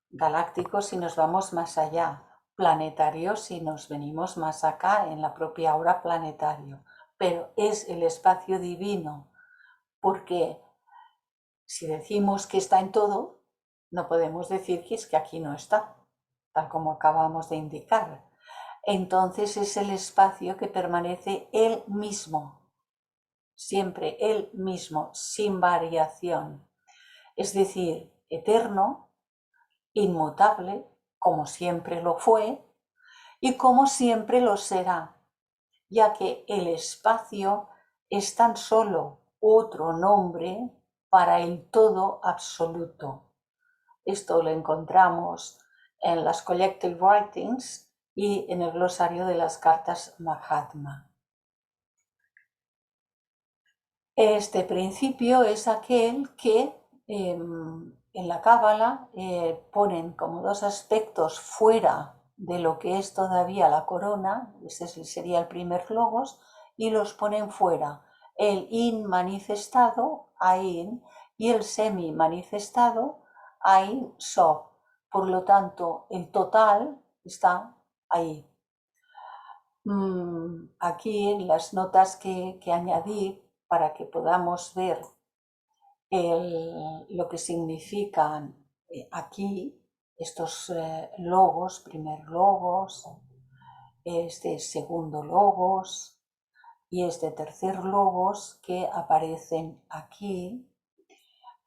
galáctico si nos vamos más allá, planetario si nos venimos más acá en la propia aura planetario, pero es el espacio divino, porque si decimos que está en todo, no podemos decir que es que aquí no está, tal como acabamos de indicar. Entonces es el espacio que permanece él mismo, siempre él mismo, sin variación, es decir, eterno, inmutable, como siempre lo fue y como siempre lo será, ya que el espacio es tan solo otro nombre para el todo absoluto. Esto lo encontramos en las Collected Writings y en el glosario de las cartas Mahatma. Este principio es aquel que en la Cábala ponen como dos aspectos fuera de lo que es todavía la corona, ese sería el primer logos, y los ponen fuera. El in manifestado, Ain, y el semi manifestado, Ain Sof. Por lo tanto, el total está ahí. Aquí en las notas que añadí para que podamos ver lo que significan aquí estos logos, primer logos, este segundo logos y este tercer logos que aparecen aquí,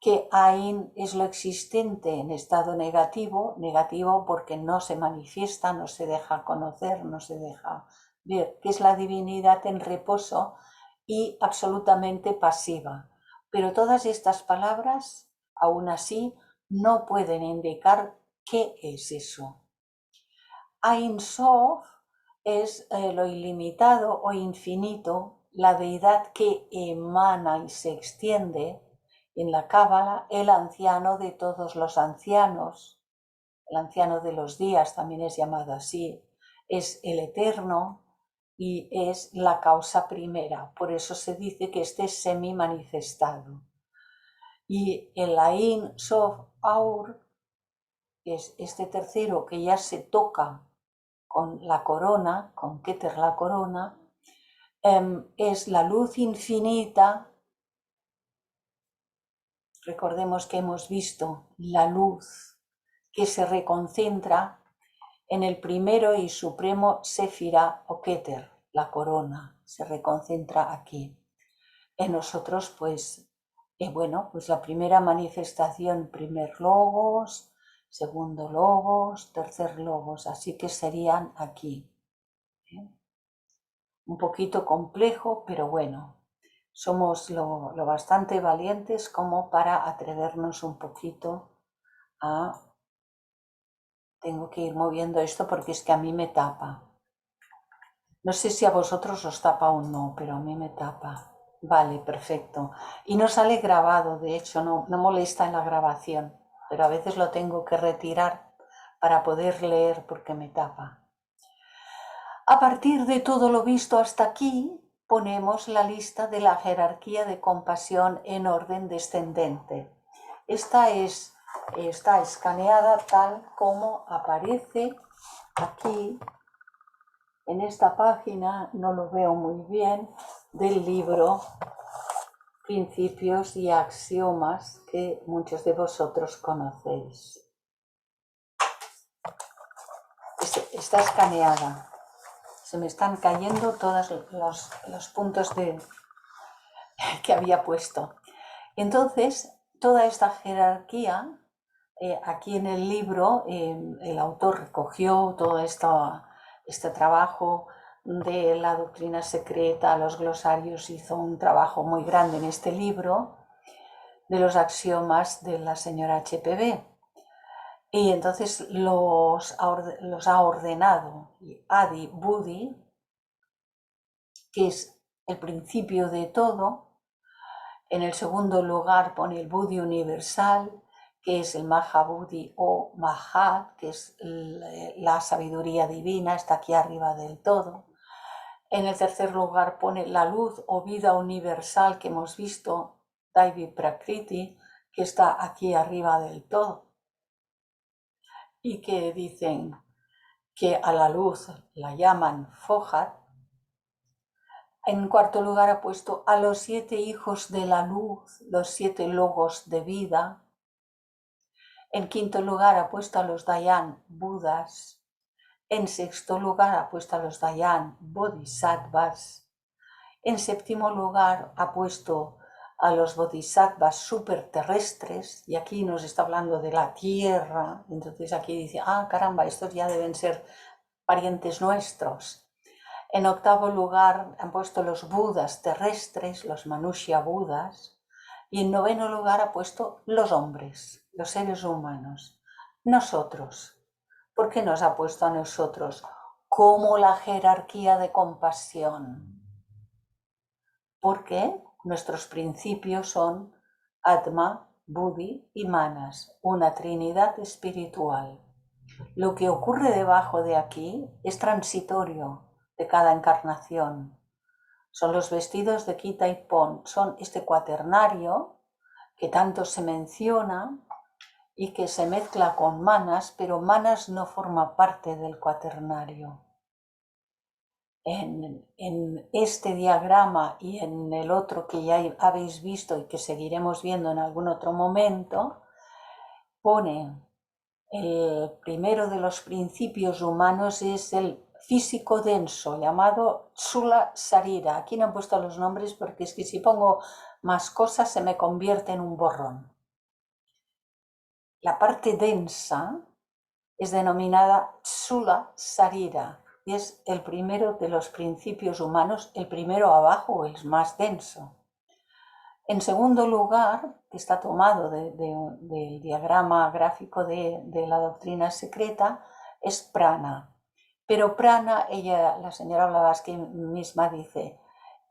que Ain es lo existente en estado negativo, negativo porque no se manifiesta, no se deja conocer, no se deja ver, que es la divinidad en reposo y absolutamente pasiva. Pero todas estas palabras, aún así, no pueden indicar qué es eso. Ein Sof es lo ilimitado o infinito, la deidad que emana y se extiende. En la Cábala, el anciano de todos los ancianos, el anciano de los días también es llamado así, es el eterno y es la causa primera. Por eso se dice que este es semi-manifestado. Y el Ain Sof Aur, que es este tercero que ya se toca con la corona, con Keter la corona, es la luz infinita. Recordemos que hemos visto la luz que se reconcentra en el primero y supremo Séfira o Keter, la corona, se reconcentra aquí. En nosotros, pues, pues la primera manifestación, primer logos, segundo logos, tercer logos, así que serían aquí. Un poquito complejo, pero bueno. Somos lo bastante valientes como para atrevernos un poquito a... Tengo que ir moviendo esto porque es que a mí me tapa. No sé si a vosotros os tapa o no, pero a mí me tapa. Vale, perfecto. Y no sale grabado, de hecho, no molesta en la grabación, pero a veces lo tengo que retirar para poder leer porque me tapa. A partir de todo lo visto hasta aquí, ponemos la lista de la jerarquía de compasión en orden descendente. Esta está escaneada tal como aparece aquí en esta página, no lo veo muy bien, del libro Principios y Axiomas que muchos de vosotros conocéis. Está escaneada. Se me están cayendo todos los puntos que había puesto. Entonces, toda esta jerarquía, aquí en el libro, el autor recogió todo este trabajo de la doctrina secreta, los glosarios, hizo un trabajo muy grande en este libro de los axiomas de la señora HPB. Y entonces los ha ordenado Adi Buddhi, que es el principio de todo. En el segundo lugar pone el Buddhi universal, que es el Mahabudhi o Mahat, que es la sabiduría divina, está aquí arriba del todo. En el tercer lugar pone la luz o vida universal que hemos visto, Daivi Prakriti, que está aquí arriba del todo. Y que dicen que a la luz la llaman Fohat. En cuarto lugar ha puesto a los 7 hijos de la luz, los 7 logos de vida. En quinto lugar ha puesto a los Dayan Budas. En sexto lugar ha puesto a los Dayan Bodhisattvas. En séptimo lugar ha puesto a los bodhisattvas superterrestres, y aquí nos está hablando de la tierra, entonces aquí dice, ah, caramba, estos ya deben ser parientes nuestros. En octavo lugar han puesto los budas terrestres, los Manushya Budas, y en noveno lugar ha puesto los hombres, los seres humanos, nosotros. ¿Por qué nos ha puesto a nosotros como la jerarquía de compasión? Porque nuestros principios son Atma, Buddhi y Manas, una trinidad espiritual. Lo que ocurre debajo de aquí es transitorio de cada encarnación. Son los vestidos de quita y pon, son este cuaternario que tanto se menciona y que se mezcla con Manas, pero Manas no forma parte del cuaternario. En este diagrama y en el otro que ya habéis visto y que seguiremos viendo en algún otro momento, pone el primero de los principios humanos es el físico denso, llamado Tsula Sarira. Aquí no he puesto los nombres porque es que si pongo más cosas se me convierte en un borrón. La parte densa es denominada Tsula Sarira y es el primero de los principios humanos, el primero abajo o el más denso. En segundo lugar, que está tomado del diagrama gráfico de la doctrina secreta, es prana. Pero prana, la señora Blavatsky misma dice,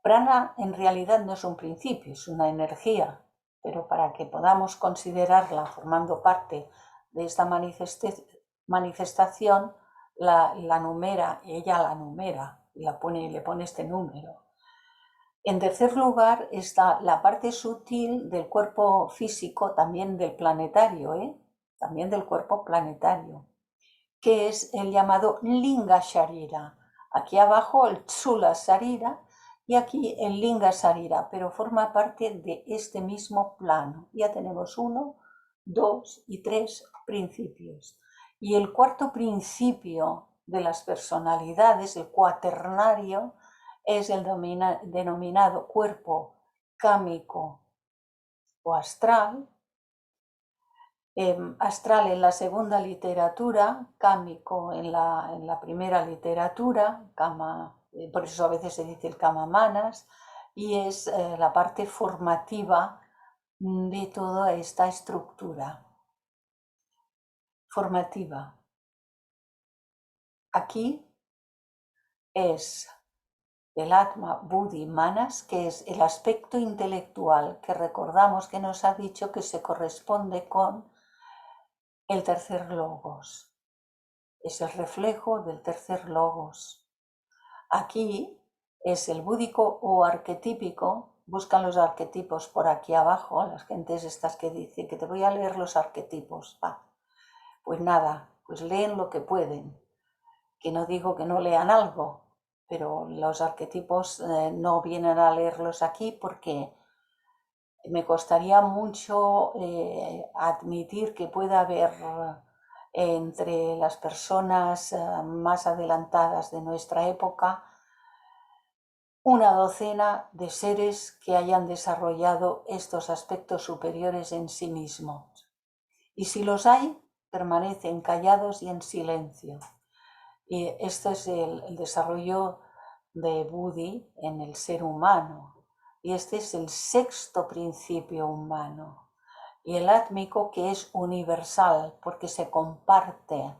prana en realidad no es un principio, es una energía, pero para que podamos considerarla formando parte de esta manifestación, la numera, ella la numera, y le pone este número. En tercer lugar está la parte sutil del cuerpo físico, también del planetario, también del cuerpo planetario, que es el llamado Linga Sharira. Aquí abajo el Tsula Sarira y aquí el Linga Sarira, pero forma parte de este mismo plano. Ya tenemos 1, 2 y 3 principios. Y el cuarto principio de las personalidades, el cuaternario, es el denominado cuerpo cámico o astral. Astral en la segunda literatura, cámico en la primera literatura, kama, por eso a veces se dice el kama manas, y es la parte formativa de toda esta estructura. Formativa. Aquí es el Atma, Buddhi, Manas, que es el aspecto intelectual que recordamos que nos ha dicho que se corresponde con el tercer logos. Es el reflejo del tercer logos. Aquí es el búdico o arquetípico. Buscan los arquetipos por aquí abajo, las gentes estas que dicen que te voy a leer los arquetipos. Pues nada, pues leen lo que pueden. Que no digo que no lean algo, pero los arquetipos no vienen a leerlos aquí porque me costaría mucho admitir que pueda haber entre las personas más adelantadas de nuestra época una docena de seres que hayan desarrollado estos aspectos superiores en sí mismos. Y si los hay, permanecen callados y en silencio. Y esto es el desarrollo de Buddhi en el ser humano. Y este es el sexto principio humano. Y el átmico, que es universal, porque se comparte,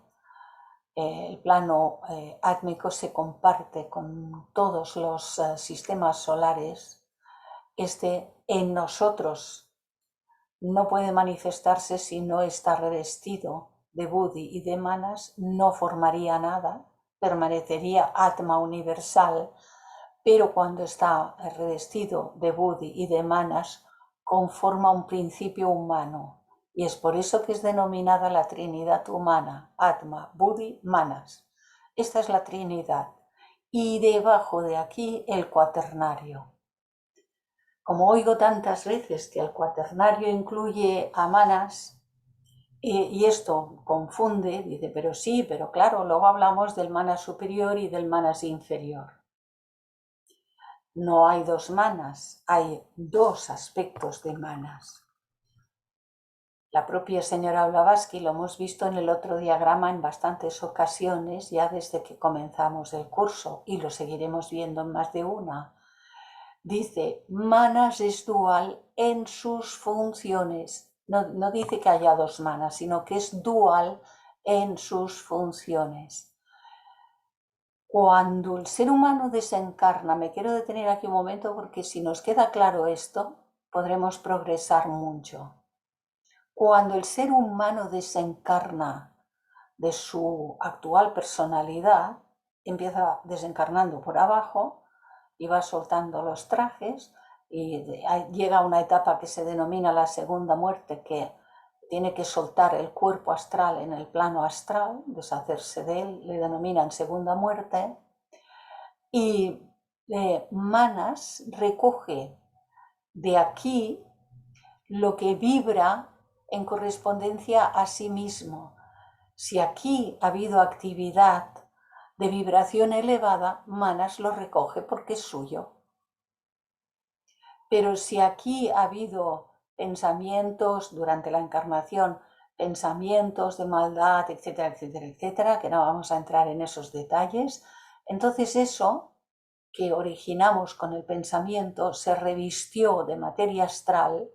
el plano átmico se comparte con todos los sistemas solares. Este en nosotros no puede manifestarse si no está revestido de Buddhi y de Manas, no formaría nada, permanecería Atma universal, pero cuando está revestido de Buddhi y de Manas, conforma un principio humano. Y es por eso que es denominada la Trinidad humana, Atma, Buddhi, Manas. Esta es la Trinidad. Y debajo de aquí el cuaternario. Como oigo tantas veces que el cuaternario incluye a Manas, y esto confunde, dice, pero sí, pero claro, luego hablamos del Manas superior y del Manas inferior. No hay dos manas, hay dos aspectos de manas. La propia señora Blavatsky, lo hemos visto en el otro diagrama en bastantes ocasiones, ya desde que comenzamos el curso, y lo seguiremos viendo en más de una. Dice, manas es dual en sus funciones. No dice que haya dos manas, sino que es dual en sus funciones. Cuando el ser humano desencarna, me quiero detener aquí un momento porque si nos queda claro esto, podremos progresar mucho. Cuando el ser humano desencarna de su actual personalidad, empieza desencarnando por abajo y va soltando los trajes y llega a una etapa que se denomina la segunda muerte, que tiene que soltar el cuerpo astral en el plano astral, deshacerse de él, le denominan segunda muerte, y Manas recoge de aquí lo que vibra en correspondencia a sí mismo. Si aquí ha habido actividad de vibración elevada, Manas lo recoge porque es suyo. Pero si aquí ha habido pensamientos durante la encarnación, pensamientos de maldad, etcétera, etcétera, etcétera, que no vamos a entrar en esos detalles, entonces eso que originamos con el pensamiento se revistió de materia astral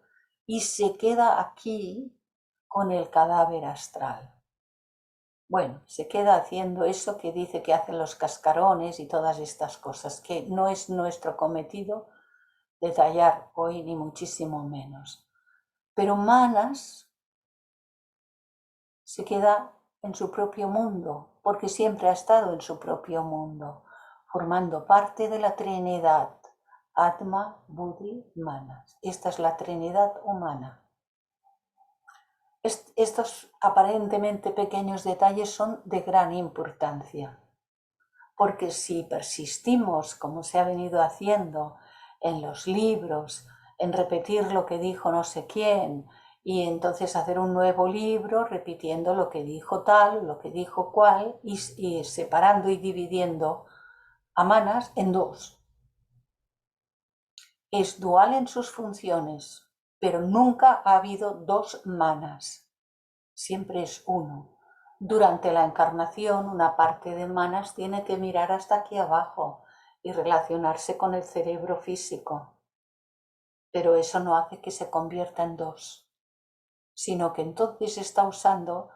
y se queda aquí con el cadáver astral. Bueno, se queda haciendo eso que dice que hacen los cascarones y todas estas cosas, que no es nuestro cometido detallar hoy ni muchísimo menos. Pero Manas se queda en su propio mundo, porque siempre ha estado en su propio mundo, formando parte de la Trinidad, Atma, Buddhi, Manas. Esta es la Trinidad humana. Estos aparentemente pequeños detalles son de gran importancia, porque si persistimos, como se ha venido haciendo en los libros, en repetir lo que dijo no sé quién, y entonces hacer un nuevo libro repitiendo lo que dijo tal, lo que dijo cual, y separando y dividiendo a Manas en dos. Es dual en sus funciones, pero nunca ha habido dos Manas. Siempre es uno. Durante la encarnación, una parte de Manas tiene que mirar hasta aquí abajo y relacionarse con el cerebro físico. Pero eso no hace que se convierta en dos, sino que entonces está usando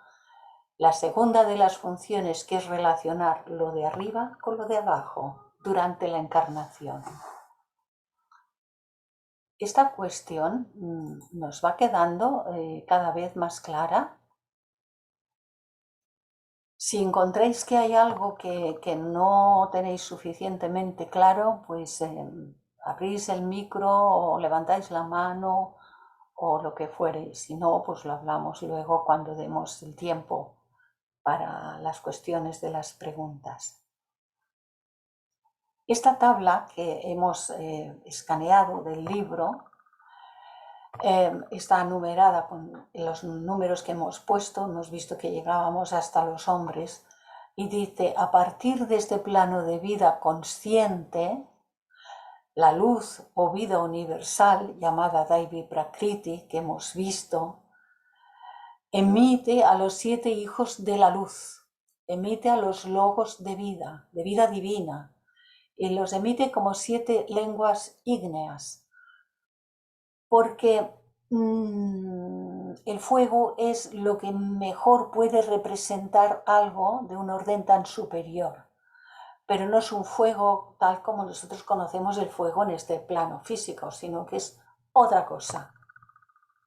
la segunda de las funciones, que es relacionar lo de arriba con lo de abajo durante la encarnación. Esta cuestión nos va quedando cada vez más clara. Si encontráis que hay algo que no tenéis suficientemente claro, pues abrís el micro o levantáis la mano o lo que fuere. Si no, pues lo hablamos luego cuando demos el tiempo para las cuestiones de las preguntas. Esta tabla que hemos escaneado del libro está numerada con los números que hemos puesto. Hemos visto que llegábamos hasta los hombres y dice, a partir de este plano de vida consciente, la luz o vida universal llamada Daivi Prakriti que hemos visto, emite a los 7 hijos de la luz, emite a los logos de vida divina, y los emite como 7 lenguas ígneas, porque el fuego es lo que mejor puede representar algo de un orden tan superior, pero no es un fuego tal como nosotros conocemos el fuego en este plano físico, sino que es otra cosa.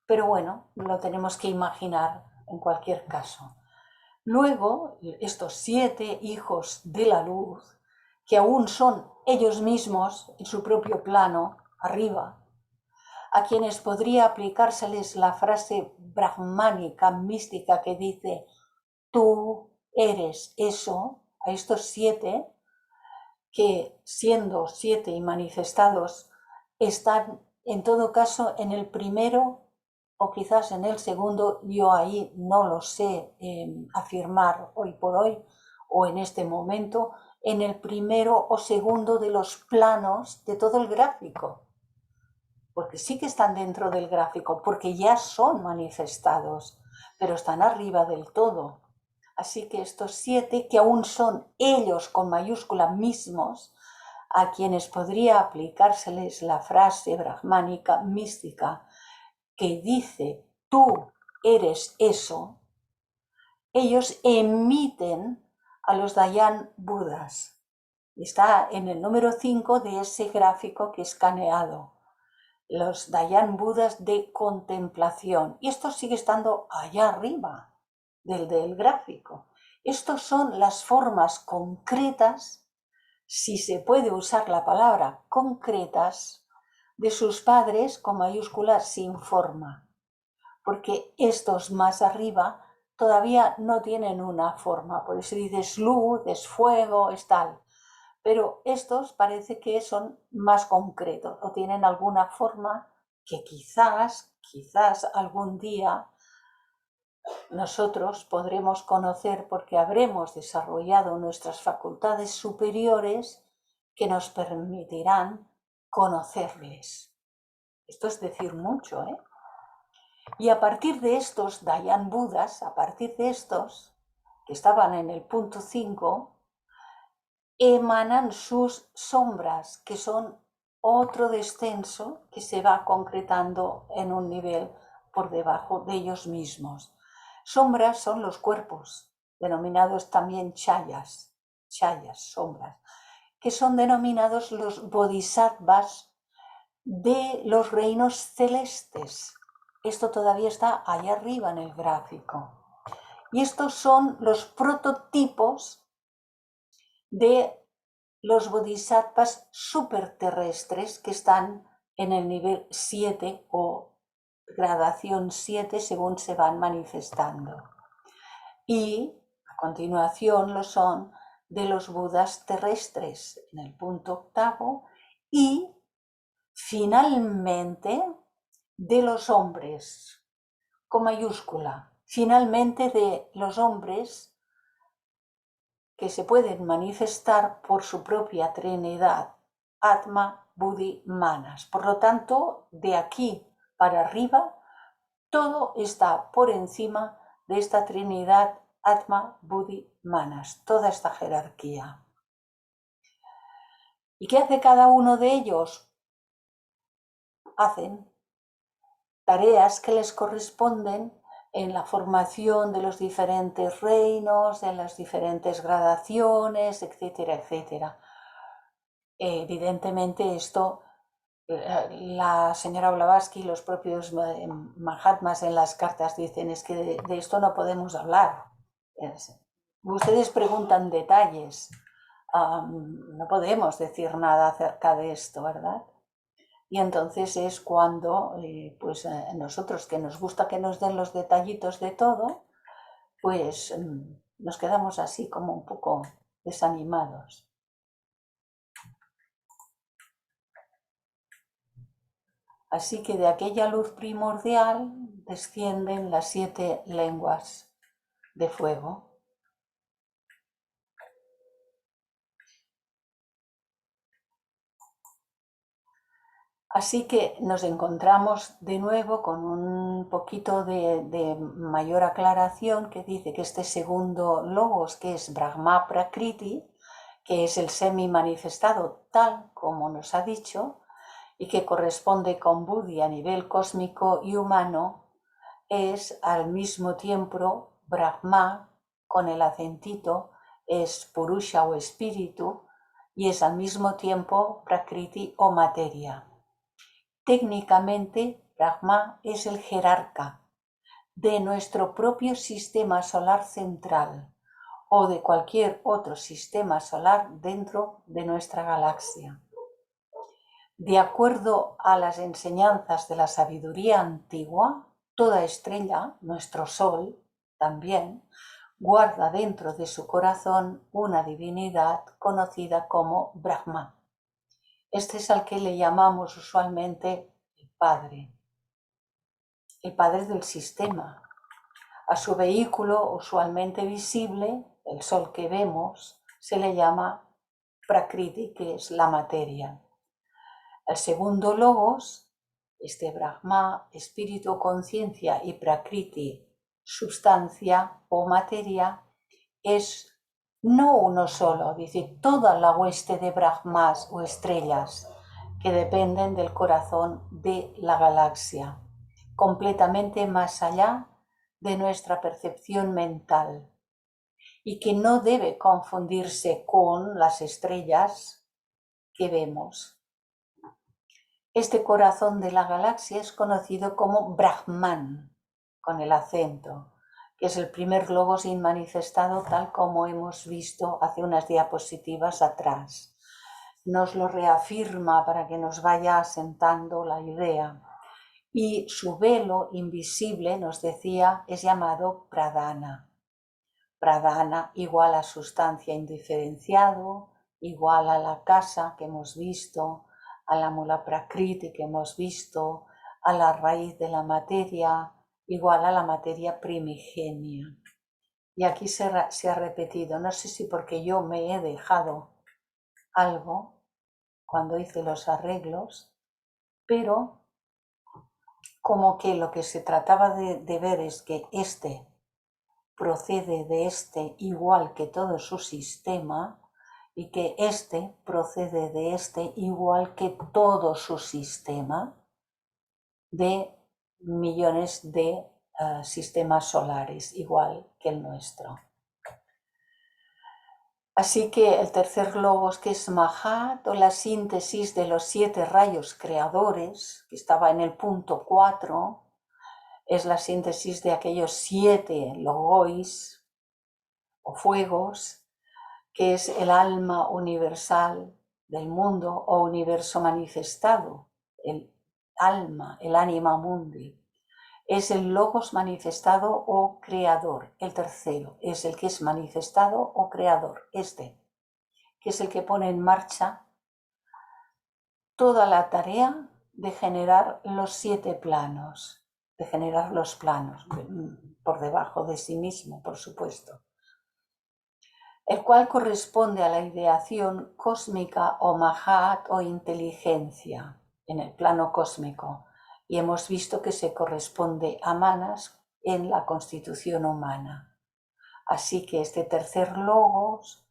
Pero bueno, lo tenemos que imaginar en cualquier caso. Luego, estos 7 hijos de la luz, que aún son ellos mismos en su propio plano, arriba, a quienes podría aplicárseles la frase brahmánica, mística, que dice, tú eres eso, a estos 7, que siendo 7 y manifestados, están en todo caso en el primero o quizás en el segundo, yo ahí no lo sé afirmar hoy por hoy o en este momento, en el primero o segundo de los planos de todo el gráfico. Porque sí que están dentro del gráfico, porque ya son manifestados, pero están arriba del todo. Así que estos 7, que aún son ellos con mayúscula mismos, a quienes podría aplicárseles la frase brahmánica mística que dice, tú eres eso, ellos emiten a los Dayan Budas. Está en el número 5 de ese gráfico que he escaneado. Los Dayan Budas de contemplación. Y esto sigue estando allá arriba del gráfico. Estos son las formas concretas, si se puede usar la palabra concretas, de sus padres con mayúsculas sin forma. Porque estos más arriba todavía no tienen una forma. Por eso dices luz, es fuego, es tal. Pero estos parece que son más concretos o tienen alguna forma que quizás algún día nosotros podremos conocer porque habremos desarrollado nuestras facultades superiores que nos permitirán conocerles. Esto es decir mucho, ¿eh? Y a partir de estos Dayan Budas, a partir de estos que estaban en el punto 5, emanan sus sombras, que son otro descenso que se va concretando en un nivel por debajo de ellos mismos. Sombras son los cuerpos, denominados también chayas, sombras, que son denominados los bodhisattvas de los reinos celestes. Esto todavía está allá arriba en el gráfico. Y estos son los prototipos de los bodhisattvas superterrestres que están en el nivel 7 o gradación 7 según se van manifestando. Y a continuación lo son de los budas terrestres en el punto 8 y finalmente de los hombres con mayúscula, finalmente de los hombres que se pueden manifestar por su propia trinidad, Atma, Buddhi, Manas. Por lo tanto, de aquí para arriba, todo está por encima de esta trinidad, Atma, Buddhi, Manas, toda esta jerarquía. ¿Y qué hace cada uno de ellos? Hacen tareas que les corresponden en la formación de los diferentes reinos, de las diferentes gradaciones, etcétera, etcétera. Evidentemente esto, la señora Blavatsky y los propios Mahatmas en las cartas dicen es que de esto no podemos hablar. Ustedes preguntan detalles, no podemos decir nada acerca de esto, ¿verdad? Y entonces es cuando nosotros que nos gusta que nos den los detallitos de todo, pues nos quedamos así como un poco desanimados. Así que de aquella luz primordial descienden las 7 lenguas de fuego. Así que nos encontramos de nuevo con un poquito de mayor aclaración que dice que este segundo logos, que es Brahma Prakriti, que es el semi-manifestado tal como nos ha dicho, y que corresponde con Buddhi a nivel cósmico y humano, es al mismo tiempo Brahma, con el acentito, es Purusha o espíritu, y es al mismo tiempo Prakriti o materia. Técnicamente, Brahma es el jerarca de nuestro propio sistema solar central o de cualquier otro sistema solar dentro de nuestra galaxia. De acuerdo a las enseñanzas de la sabiduría antigua, toda estrella, nuestro Sol, también, guarda dentro de su corazón una divinidad conocida como Brahma. Este es al que le llamamos usualmente el Padre del sistema. A su vehículo usualmente visible, el Sol que vemos, se le llama Prakriti, que es la materia. El segundo logos, este Brahma, espíritu o conciencia, y Prakriti, sustancia o materia, es no uno solo, dice toda la hueste de Brahmas o estrellas que dependen del corazón de la galaxia, completamente más allá de nuestra percepción mental, y que no debe confundirse con las estrellas que vemos. Este corazón de la galaxia es conocido como Brahman, con el acento, que es el primer logos inmanifestado, tal como hemos visto hace unas diapositivas atrás. Nos lo reafirma para que nos vaya asentando la idea. Y su velo invisible, nos decía, es llamado Pradhana. Pradhana igual a sustancia indiferenciado, igual a la casa que hemos visto, a la mula prakriti que hemos visto, a la raíz de la materia, igual a la materia primigenia. Y aquí se ha repetido, no sé si porque yo me he dejado algo cuando hice los arreglos, pero como que lo que se trataba de ver es que este procede de este igual que todo su sistema y que este procede de este igual que todo su sistema de millones de sistemas solares, igual que el nuestro. Así que el tercer logos, que es Mahat, o la síntesis de los 7 rayos creadores, que estaba en el punto 4, es la síntesis de aquellos 7 logois o fuegos, que es el alma universal del mundo o universo manifestado, el alma, el anima mundi. Es el logos manifestado o creador. El tercero es el que es manifestado o creador, este, que es el que pone en marcha toda la tarea de generar los 7 planos, de generar los planos por debajo de sí mismo, por supuesto, el cual corresponde a la ideación cósmica o Mahat o inteligencia en el plano cósmico, y hemos visto que se corresponde a Manas en la constitución humana. Así que este tercer logos,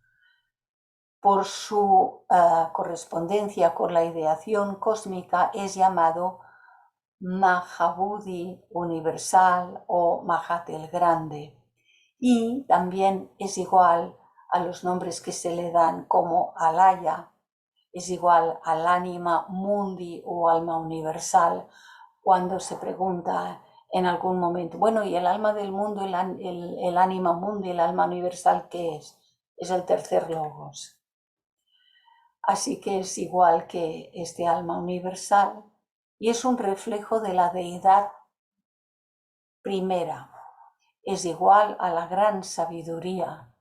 por su correspondencia con la ideación cósmica, es llamado Mahabudhi universal o Mahat el grande, y también es igual a los nombres que se le dan como Alaya, es igual al ánima mundi o alma universal, cuando se pregunta en algún momento, bueno, ¿y el alma del mundo, el ánima mundi, el alma universal, qué es? Es el tercer logos. Así que es igual que este alma universal y es un reflejo de la deidad primera. Es igual a la gran sabiduría,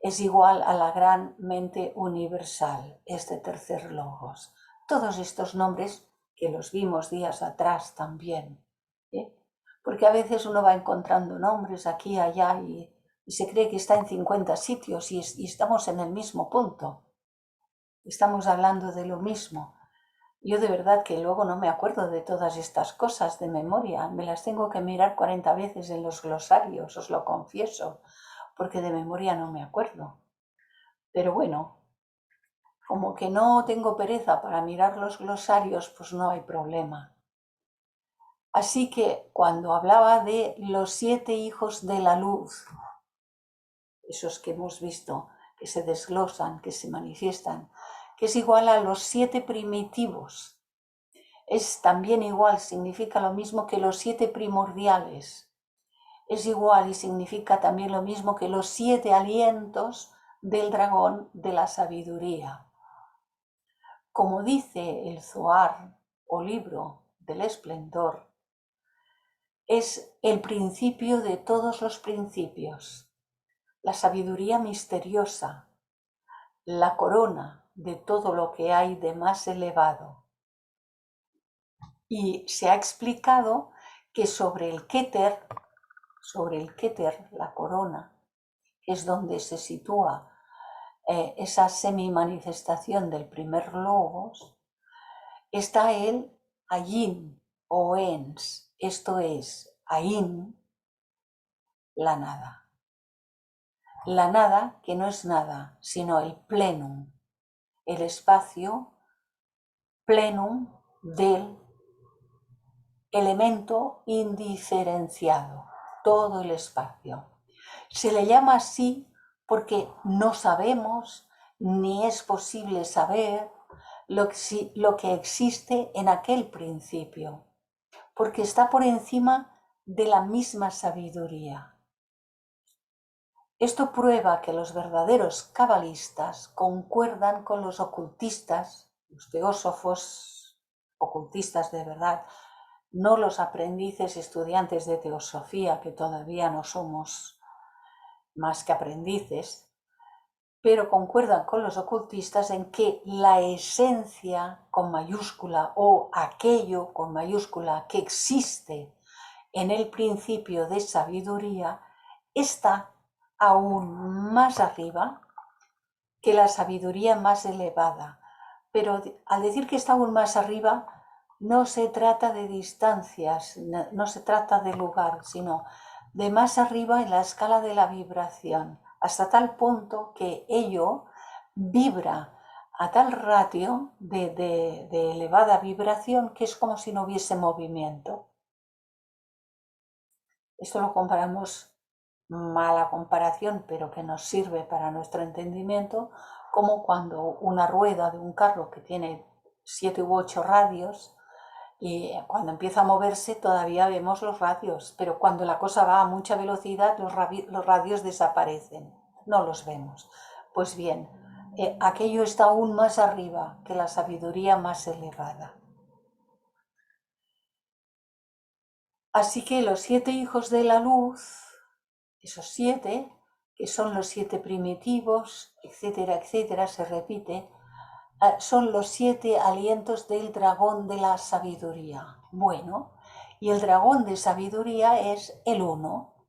es igual a la gran mente universal, este tercer logos. Todos estos nombres que los vimos días atrás también, ¿eh? Porque a veces uno va encontrando nombres aquí y allá y se cree que está en 50 sitios y estamos en el mismo punto. Estamos hablando de lo mismo. Yo de verdad que luego no me acuerdo de todas estas cosas de memoria, me las tengo que mirar 40 veces en los glosarios, os lo confieso, porque de memoria no me acuerdo. Pero bueno, como que no tengo pereza para mirar los glosarios, pues no hay problema. Así que cuando hablaba de los 7 hijos de la luz, esos que hemos visto, que se desglosan, que se manifiestan, que es igual a los 7 primitivos, es también igual, significa lo mismo que los 7 primordiales. Es igual y significa también lo mismo que los 7 alientos del dragón de la sabiduría. Como dice el Zohar o libro del esplendor, es el principio de todos los principios, la sabiduría misteriosa, la corona de todo lo que hay de más elevado. Y se ha explicado que sobre el Keter, la corona, que es donde se sitúa esa semi-manifestación del primer logos, está el Ayin o Ens, esto es Ain, la nada. La nada que no es nada, sino el plenum, el espacio plenum del elemento indiferenciado, todo el espacio. Se le llama así porque no sabemos ni es posible saber lo que existe en aquel principio, porque está por encima de la misma sabiduría. Esto prueba que los verdaderos cabalistas concuerdan con los ocultistas, los teósofos ocultistas de verdad, no los aprendices estudiantes de teosofía, que todavía no somos más que aprendices, pero concuerdan con los ocultistas en que la esencia con mayúscula o aquello con mayúscula que existe en el principio de sabiduría está aún más arriba que la sabiduría más elevada. Pero al decir que está aún más arriba, no se trata de distancias, no se trata de lugar, sino de más arriba en la escala de la vibración, hasta tal punto que ello vibra a tal ratio de elevada vibración que es como si no hubiese movimiento. Esto lo comparamos, mala comparación, pero que nos sirve para nuestro entendimiento, como cuando una rueda de un carro que tiene 7 u 8 radios, y cuando empieza a moverse todavía vemos los radios, pero cuando la cosa va a mucha velocidad los radios desaparecen, no los vemos. Pues bien, aquello está aún más arriba que la sabiduría más elevada. Así que los 7 hijos de la luz, esos 7, que son los 7 primitivos, etcétera, etcétera, se repite, son los 7 alientos del dragón de la sabiduría. Bueno, y el dragón de sabiduría es el uno,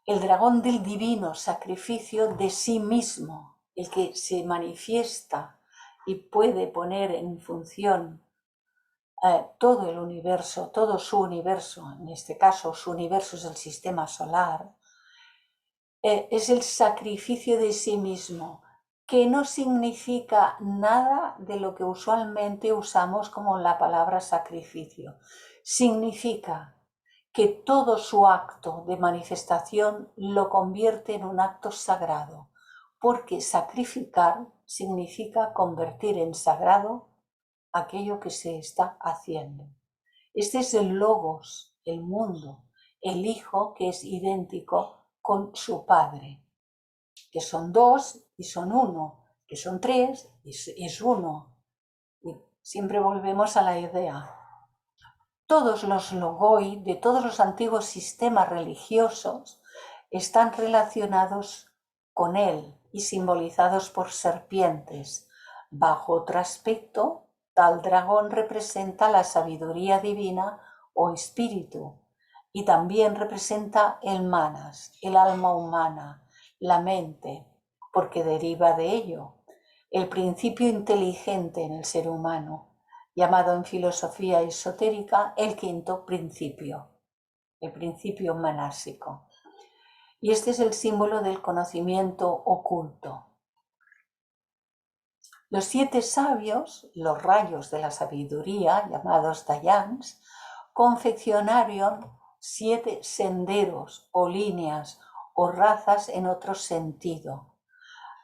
el dragón del divino sacrificio de sí mismo, el que se manifiesta y puede poner en función todo el universo, todo su universo, en este caso su universo es el sistema solar, es el sacrificio de sí mismo, que no significa nada de lo que usualmente usamos como la palabra sacrificio. Significa que todo su acto de manifestación lo convierte en un acto sagrado, porque sacrificar significa convertir en sagrado aquello que se está haciendo. Este es el logos, el mundo, el hijo que es idéntico con su padre, que son 2 y son 1, que son 3 y es 1. Y siempre volvemos a la idea. Todos los logoi de todos los antiguos sistemas religiosos están relacionados con él y simbolizados por serpientes. Bajo otro aspecto, tal dragón representa la sabiduría divina o espíritu y también representa el manas, el alma humana, la mente, porque deriva de ello, el principio inteligente en el ser humano, llamado en filosofía esotérica el quinto principio, el principio manásico. Y este es el símbolo del conocimiento oculto. Los 7 sabios, los rayos de la sabiduría, llamados Dayans, confeccionaron 7 senderos o líneas o razas en otro sentido.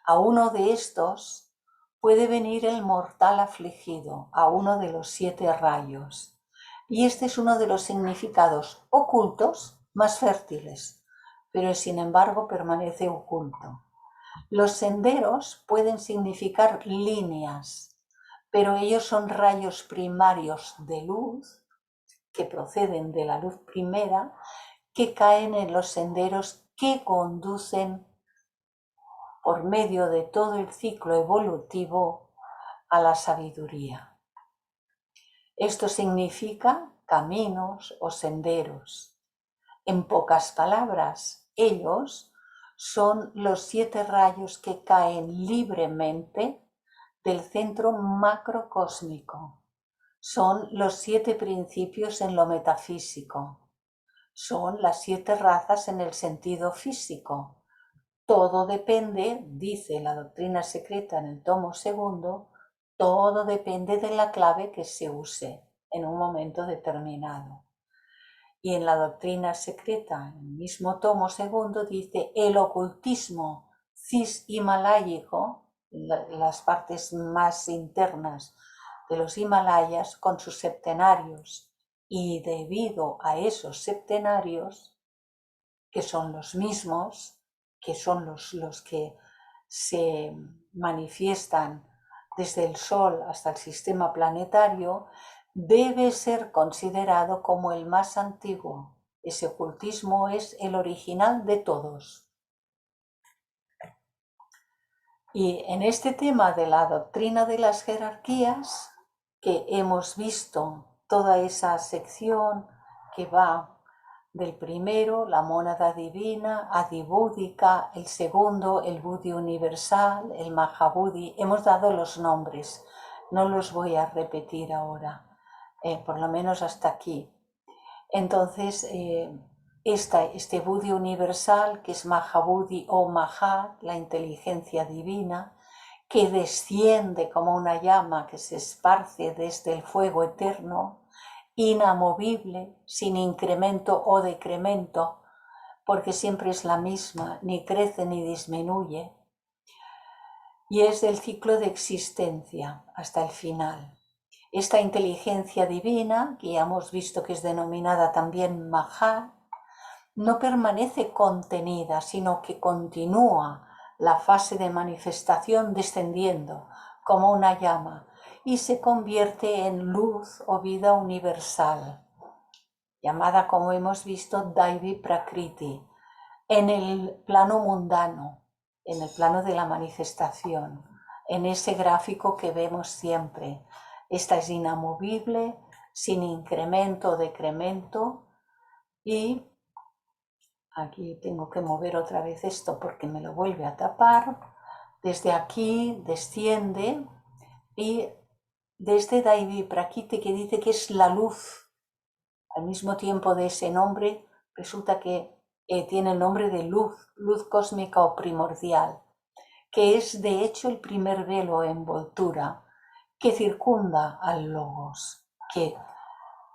A uno de estos puede venir el mortal afligido, a uno de los 7 rayos. Y este es uno de los significados ocultos más fértiles, pero sin embargo permanece oculto. Los senderos pueden significar líneas, pero ellos son rayos primarios de luz que proceden de la luz primera, que caen en los senderos que conducen por medio de todo el ciclo evolutivo a la sabiduría. Esto significa caminos o senderos. En pocas palabras, ellos son los 7 rayos que caen libremente del centro macrocósmico. Son los 7 principios en lo metafísico. Son las 7 razas en el sentido físico. Todo depende, dice la doctrina secreta en el tomo 2, todo depende de la clave que se use en un momento determinado. Y en la doctrina secreta, en el mismo tomo 2, dice el ocultismo cis-himaláyico, las partes más internas de los Himalayas con sus septenarios, y debido a esos septenarios, que son los mismos, que son los que se manifiestan desde el Sol hasta el sistema planetario, debe ser considerado como el más antiguo. Ese ocultismo es el original de todos. Y en este tema de la doctrina de las jerarquías, que hemos visto toda esa sección que va del primero, la mónada divina, adibúdica, el segundo, el Buddhi universal, el Mahabudhi, hemos dado los nombres, no los voy a repetir ahora, por lo menos hasta aquí. Entonces, este Buddhi universal, que es Mahabudhi o Mahat, la inteligencia divina, que desciende como una llama que se esparce desde el fuego eterno, inamovible, sin incremento o decremento, porque siempre es la misma, ni crece ni disminuye, y es del ciclo de existencia hasta el final. Esta inteligencia divina, que ya hemos visto que es denominada también Mahat, no permanece contenida, sino que continúa la fase de manifestación descendiendo como una llama y se convierte en luz o vida universal, llamada, como hemos visto, Daivi Prakriti, en el plano mundano, en el plano de la manifestación, en ese gráfico que vemos siempre. Esta es inamovible, sin incremento o decremento, y aquí tengo que mover otra vez esto porque me lo vuelve a tapar. Desde aquí desciende y desde Daivi Prakriti, que dice que es la luz, al mismo tiempo de ese nombre, resulta que tiene el nombre de luz, luz cósmica o primordial, que es de hecho el primer velo o envoltura que circunda al Logos, que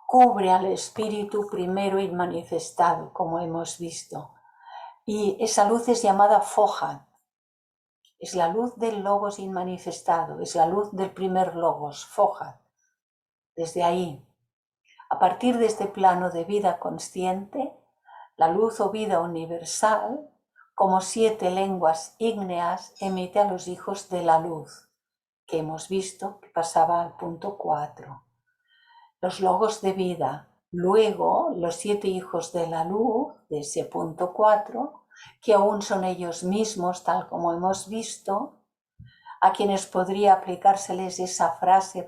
cubre al espíritu primero inmanifestado, como hemos visto. Y esa luz es llamada Fohat, es la luz del Logos inmanifestado, es la luz del primer Logos, Fohat. Desde ahí, a partir de este plano de vida consciente, la luz o vida universal, como 7 lenguas ígneas, emite a los hijos de la luz, que hemos visto que pasaba al punto 4. Los logos de vida, luego los 7 hijos de la luz, de ese punto 4, que aún son ellos mismos, tal como hemos visto, a quienes podría aplicárseles esa frase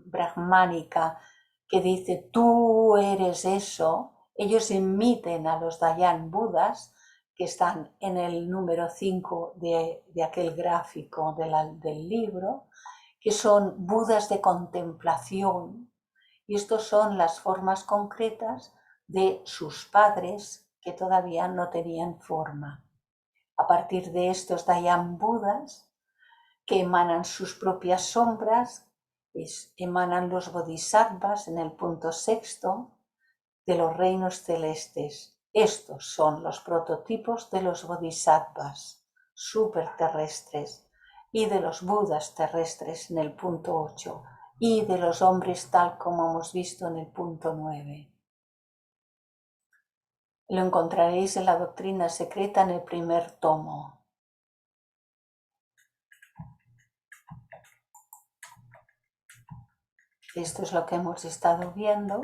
brahmánica que dice, tú eres eso. Ellos emiten a los Dayan Budas, que están en el número 5 de aquel gráfico del libro, que son Budas de contemplación, y estos son las formas concretas de sus padres que todavía no tenían forma. A partir de estos Dayan Budas, que emanan sus propias sombras, emanan los bodhisattvas en el punto 6 de los reinos celestes. Estos son los prototipos de los bodhisattvas superterrestres y de los budas terrestres en el punto 8 y de los hombres tal como hemos visto en el punto 9. Lo encontraréis en la doctrina secreta en el primer tomo. Esto es lo que hemos estado viendo,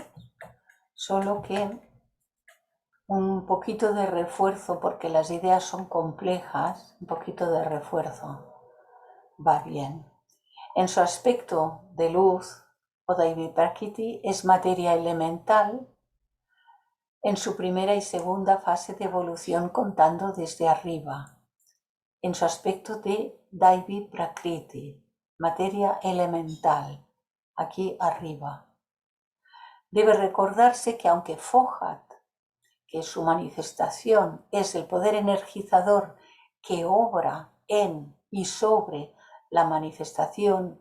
solo que un poquito de refuerzo, porque las ideas son complejas, un poquito de refuerzo va bien. En su aspecto de luz, o Daivi Prakriti es materia elemental, en su primera y segunda fase de evolución contando desde arriba, en su aspecto de Daivi Prakriti, materia elemental, aquí arriba. Debe recordarse que aunque Fohat, que su manifestación es el poder energizador que obra en y sobre la manifestación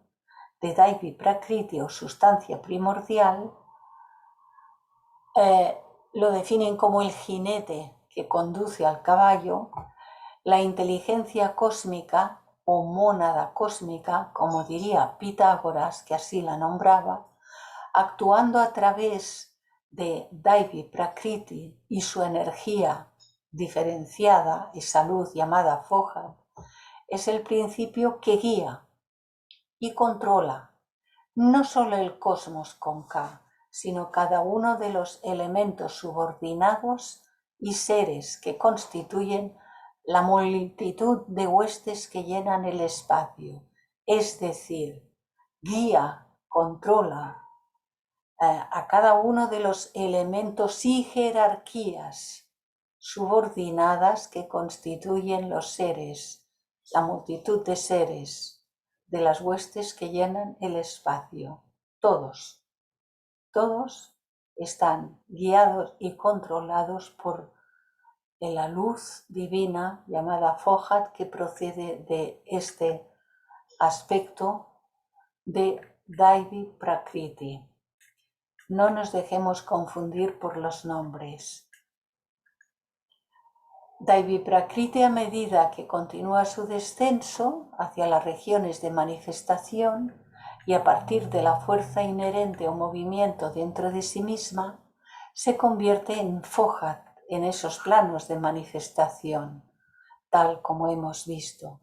de Daivi Prakriti o sustancia primordial, lo definen como el jinete que conduce al caballo, la inteligencia cósmica o mónada cósmica, como diría Pitágoras, que así la nombraba, actuando a través de Daivi Prakriti y su energía diferenciada y salud llamada Fohat, es el principio que guía y controla no solo el cosmos con K, sino cada uno de los elementos subordinados y seres que constituyen la multitud de huestes que llenan el espacio, es decir, guía, controla a cada uno de los elementos y jerarquías subordinadas que constituyen los seres, la multitud de seres de las huestes que llenan el espacio. Todos están guiados y controlados por la luz divina llamada Fohat, que procede de este aspecto de Daivi Prakriti. No nos dejemos confundir por los nombres. Daivi Prakriti, a medida que continúa su descenso hacia las regiones de manifestación y a partir de la fuerza inherente o movimiento dentro de sí misma, se convierte en Fohat en esos planos de manifestación, tal como hemos visto.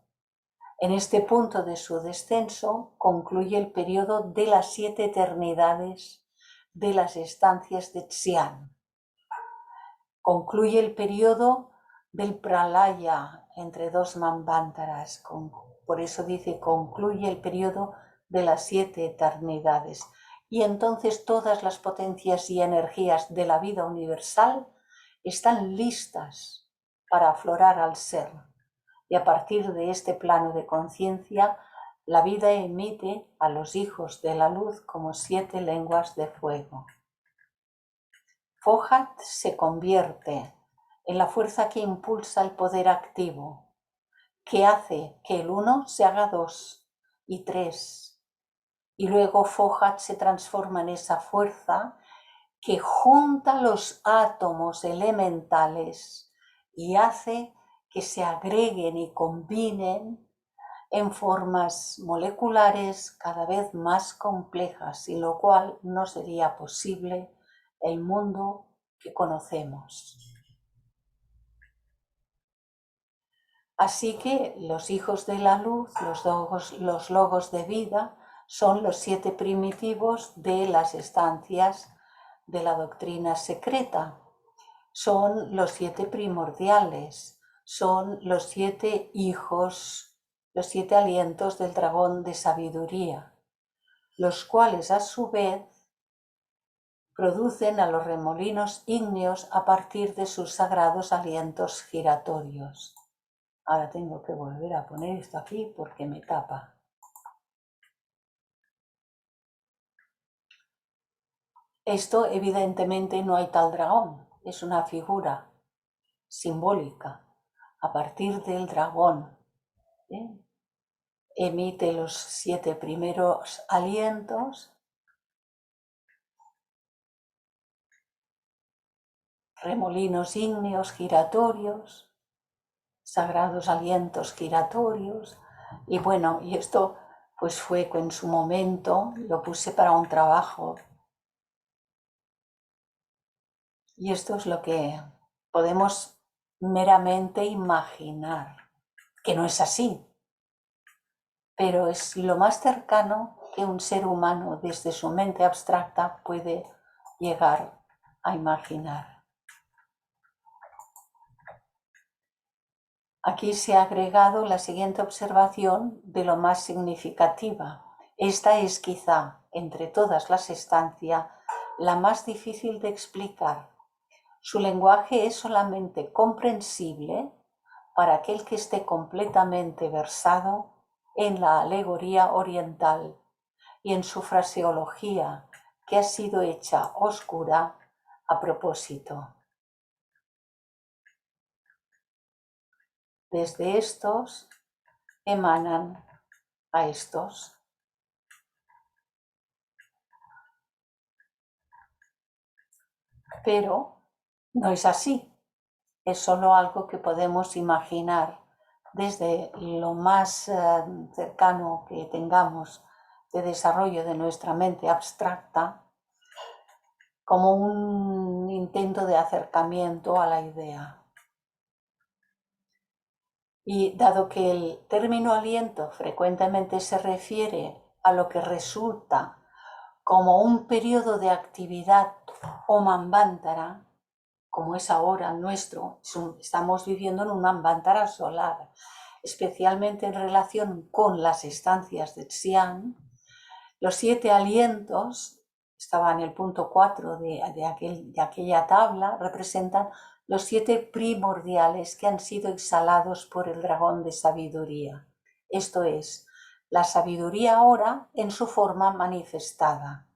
En este punto de su descenso concluye el periodo de las 7 eternidades de las estancias de Xi'an. Concluye el periodo del Pralaya entre 2 manvántaras, por eso dice concluye el periodo de las 7 eternidades. Y entonces todas las potencias y energías de la vida universal están listas para aflorar al ser. Y a partir de este plano de conciencia, la vida emite a los hijos de la luz como 7 lenguas de fuego. Fohat se convierte en la fuerza que impulsa el poder activo, que hace que el 1 se haga 2 y 3. Y luego Fohat se transforma en esa fuerza que junta los átomos elementales y hace que se agreguen y combinen en formas moleculares cada vez más complejas, sin lo cual no sería posible el mundo que conocemos. Así que los hijos de la luz, los logos de vida, son los 7 primitivos de las estancias de la doctrina secreta. Son los 7 primordiales, son los 7 hijos, los 7 alientos del dragón de sabiduría, los cuales a su vez producen a los remolinos ígneos a partir de sus sagrados alientos giratorios. Ahora tengo que volver a poner esto aquí porque me tapa. Esto evidentemente no hay tal dragón, es una figura simbólica. A partir del dragón, emite los 7 primeros alientos, remolinos ígneos giratorios, sagrados alientos giratorios, y bueno, y esto pues fue en su momento, lo puse para un trabajo, y esto es lo que podemos meramente imaginar, que no es así, pero es lo más cercano que un ser humano desde su mente abstracta puede llegar a imaginar. Aquí se ha agregado la siguiente observación de lo más significativa. Esta es quizá, entre todas las estancias, la más difícil de explicar, Su lenguaje es solamente comprensible para aquel que esté completamente versado en la alegoría oriental y en su fraseología, que ha sido hecha oscura a propósito. Desde estos emanan a estos. Pero no es así, es solo algo que podemos imaginar desde lo más cercano que tengamos de desarrollo de nuestra mente abstracta, como un intento de acercamiento a la idea. Y dado que el término aliento frecuentemente se refiere a lo que resulta como un periodo de actividad o manvantara, como es ahora nuestro, estamos viviendo en un manvantara solar, especialmente en relación con las estancias de Xi'an. Los 7 alientos, estaba en el punto 4 de aquella tabla, representan los 7 primordiales que han sido exhalados por el dragón de sabiduría. Esto es, la sabiduría ahora en su forma manifestada.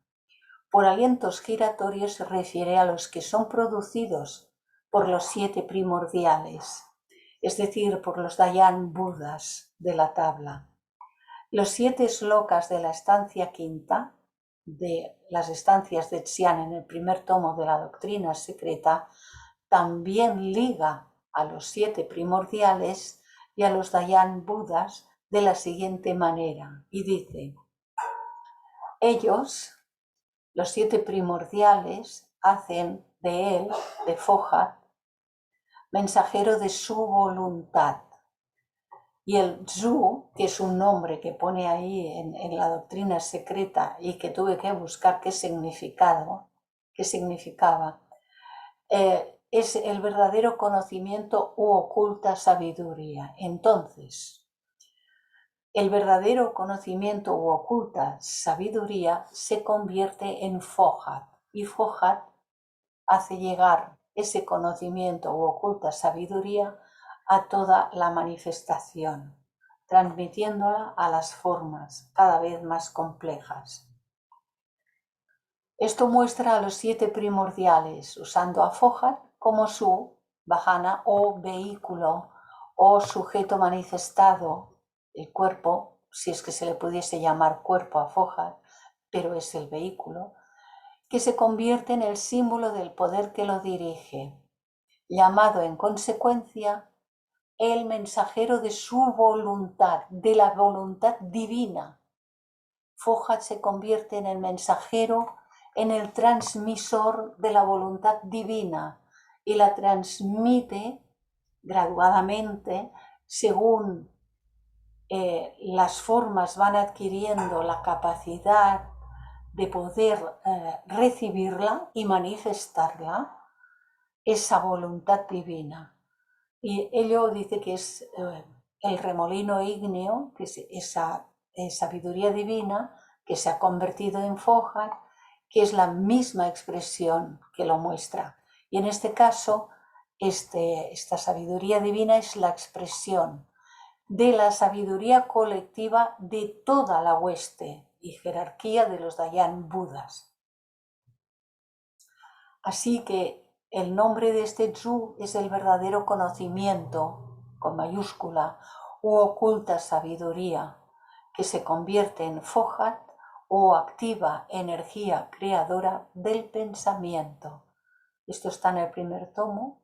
Por alientos giratorios se refiere a los que son producidos por los 7 primordiales, es decir, por los Dayan Budas de la tabla. Los 7 slokas de la estancia quinta, de las estancias de Xi'an en el primer tomo de la doctrina secreta, también liga a los 7 primordiales y a los Dayan Budas de la siguiente manera, y dice: ellos, los 7 primordiales, hacen de él, de Fohat, mensajero de su voluntad. Y el Zhu, que es un nombre que pone ahí en la doctrina secreta y que tuve que buscar qué significaba, es el verdadero conocimiento u oculta sabiduría. Entonces, el verdadero conocimiento u oculta sabiduría se convierte en Fohat, y Fohat hace llegar ese conocimiento u oculta sabiduría a toda la manifestación, transmitiéndola a las formas cada vez más complejas. Esto muestra a los 7 primordiales, usando a Fohat como su vahana o vehículo o sujeto manifestado, el cuerpo, si es que se le pudiese llamar cuerpo a Fohat, pero es el vehículo, que se convierte en el símbolo del poder que lo dirige, llamado en consecuencia el mensajero de su voluntad, de la voluntad divina. Fohat se convierte en el mensajero, en el transmisor de la voluntad divina y la transmite graduadamente según las formas van adquiriendo la capacidad de poder recibirla y manifestarla, esa voluntad divina. Y ello dice que es el remolino ígneo, que es esa sabiduría divina que se ha convertido en Fohat, que es la misma expresión que lo muestra. Y en este caso, esta sabiduría divina es la expresión de la sabiduría colectiva de toda la hueste y jerarquía de los Dayan Budas. Así que el nombre de este Zhu es el verdadero conocimiento, con mayúscula, u oculta sabiduría, que se convierte en Fohat o activa energía creadora del pensamiento. Esto está en el primer tomo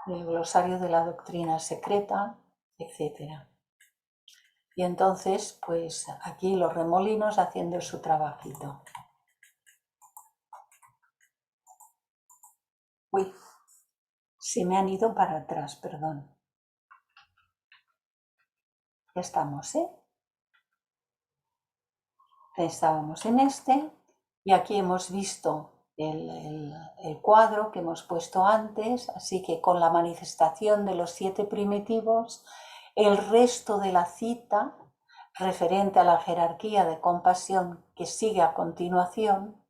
del glosario de la doctrina secreta, etc. Y entonces, pues aquí los remolinos haciendo su trabajito. Uy, se me han ido para atrás, perdón. Ya estamos, Estábamos en este y aquí hemos visto el cuadro que hemos puesto antes, así que con la manifestación de los 7 primitivos, el resto de la cita referente a la jerarquía de compasión que sigue a continuación,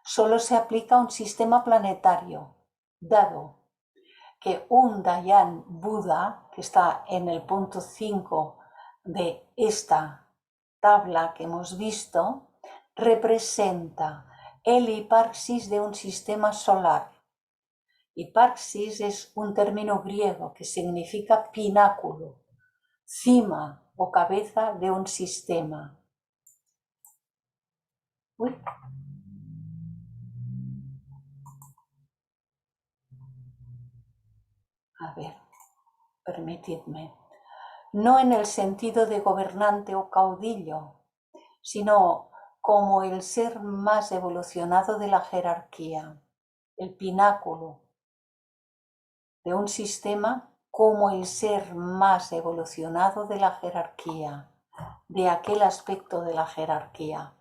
solo se aplica a un sistema planetario, dado que un Dayan Buda, que está en el punto 5 de esta tabla que hemos visto, representa el hiparxis de un sistema solar. Hiparxis es un término griego que significa pináculo, cima o cabeza de un sistema. Uy. A ver, permitidme. No en el sentido de gobernante o caudillo, sino como el ser más evolucionado de la jerarquía, el pináculo de un sistema, como el ser más evolucionado de la jerarquía, de aquel aspecto de la jerarquía.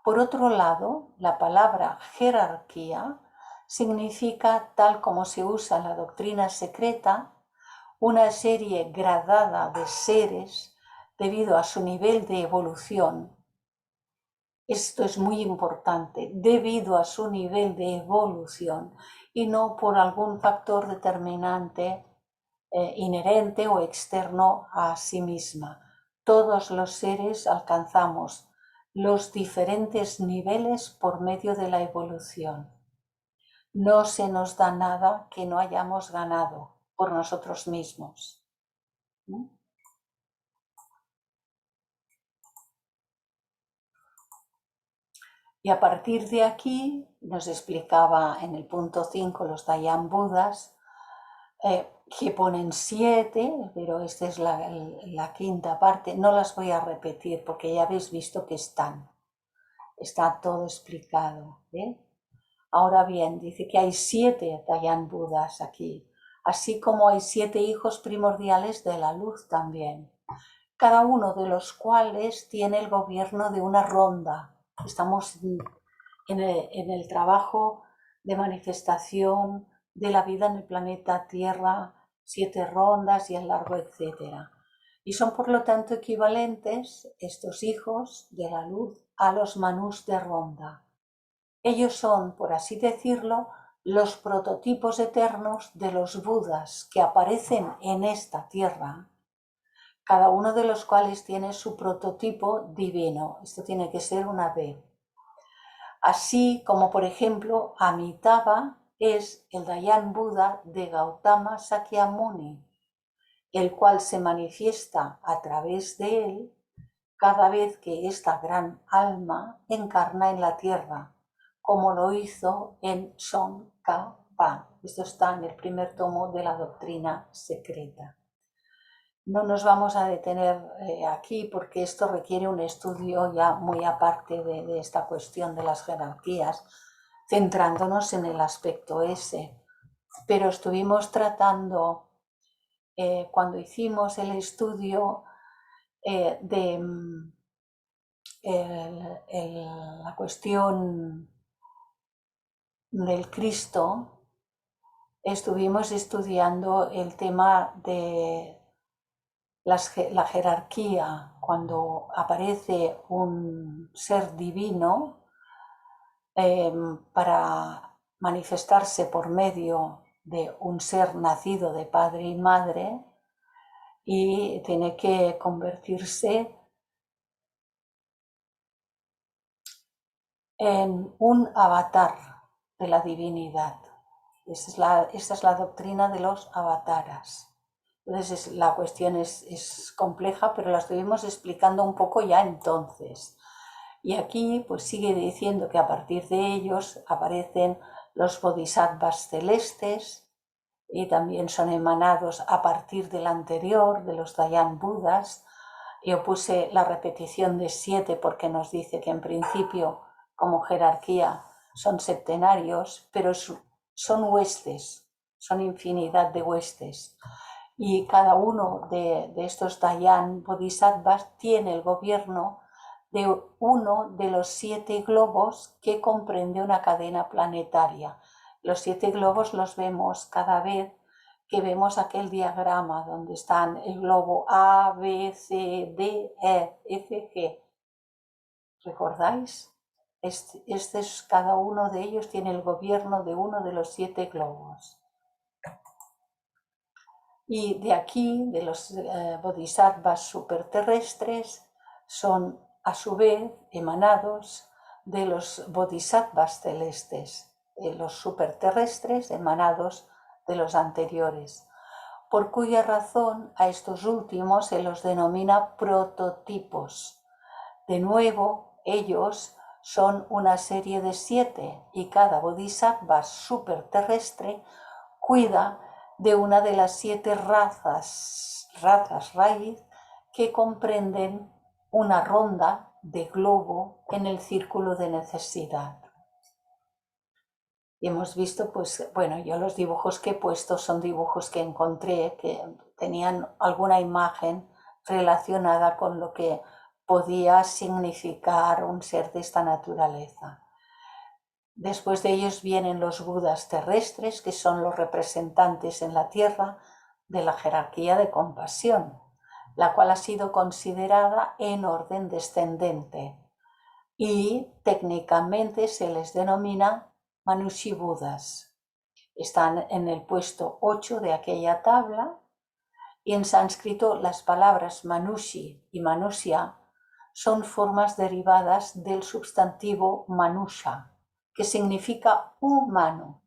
Por otro lado, la palabra jerarquía significa, tal como se usa en la doctrina secreta, una serie gradada de seres debido a su nivel de evolución. Esto es muy importante, debido a su nivel de evolución y no por algún factor determinante inherente o externo a sí misma. Todos los seres alcanzamos los diferentes niveles por medio de la evolución. No se nos da nada que no hayamos ganado por nosotros mismos. ¿Mm? Y a partir de aquí, nos explicaba en el punto 5 los Dayan Budas, que ponen 7, pero esta es la quinta parte. No las voy a repetir porque ya habéis visto que está todo explicado. Ahora bien, dice que hay 7 Dayan Budas aquí, así como hay 7 hijos primordiales de la luz también, cada uno de los cuales tiene el gobierno de una ronda. Estamos en el trabajo de manifestación de la vida en el planeta Tierra, 7 rondas y el largo, etcétera. Y son por lo tanto equivalentes estos hijos de la luz a los manús de ronda. Ellos son, por así decirlo, los prototipos eternos de los Budas que aparecen en esta tierra, cada uno de los cuales tiene su prototipo divino. Esto tiene que ser una B. Así como, por ejemplo, Amitabha es el Dayan Buda de Gautama Sakyamuni, el cual se manifiesta a través de él cada vez que esta gran alma encarna en la tierra, como lo hizo en Tsongkhapa. Esto está en el primer tomo de la doctrina secreta. No nos vamos a detener aquí porque esto requiere un estudio ya muy aparte de esta cuestión de las jerarquías, centrándonos en el aspecto ese. Pero estuvimos tratando, cuando hicimos el estudio de la cuestión del Cristo, estuvimos estudiando el tema de la jerarquía. Cuando aparece un ser divino para manifestarse por medio de un ser nacido de padre y madre, y tiene que convertirse en un avatar de la divinidad. Esta es la doctrina de los avataras. Entonces la cuestión es compleja, pero la estuvimos explicando un poco ya entonces. Y aquí pues sigue diciendo que a partir de ellos aparecen los bodhisattvas celestes y también son emanados a partir del anterior, de los Dayan Budas. Yo puse la repetición de 7 porque nos dice que en principio como jerarquía son septenarios, pero son huestes, son infinidad de huestes. Y cada uno de estos Dayan Bodhisattvas tiene el gobierno de uno de los 7 globos que comprende una cadena planetaria. Los 7 globos los vemos cada vez que vemos aquel diagrama donde están el globo A, B, C, D, E, F, G. ¿Recordáis? Cada uno de ellos tiene el gobierno de uno de los 7 globos. Y de aquí, de los bodhisattvas superterrestres, son a su vez emanados de los bodhisattvas celestes, de los superterrestres emanados de los anteriores, por cuya razón a estos últimos se los denomina prototipos. De nuevo, ellos son una serie de 7 y cada bodhisattva superterrestre cuida de una de las 7 razas raíz que comprenden una ronda de globo en el círculo de necesidad. Y hemos visto, pues, bueno, yo los dibujos que he puesto son dibujos que encontré que tenían alguna imagen relacionada con lo que podía significar un ser de esta naturaleza. Después de ellos vienen los budas terrestres, que son los representantes en la tierra de la jerarquía de compasión, la cual ha sido considerada en orden descendente y técnicamente se les denomina Manushi Budas. Están en el puesto 8 de aquella tabla y en sánscrito las palabras Manushi y Manusya son formas derivadas del sustantivo Manusha, que significa humano.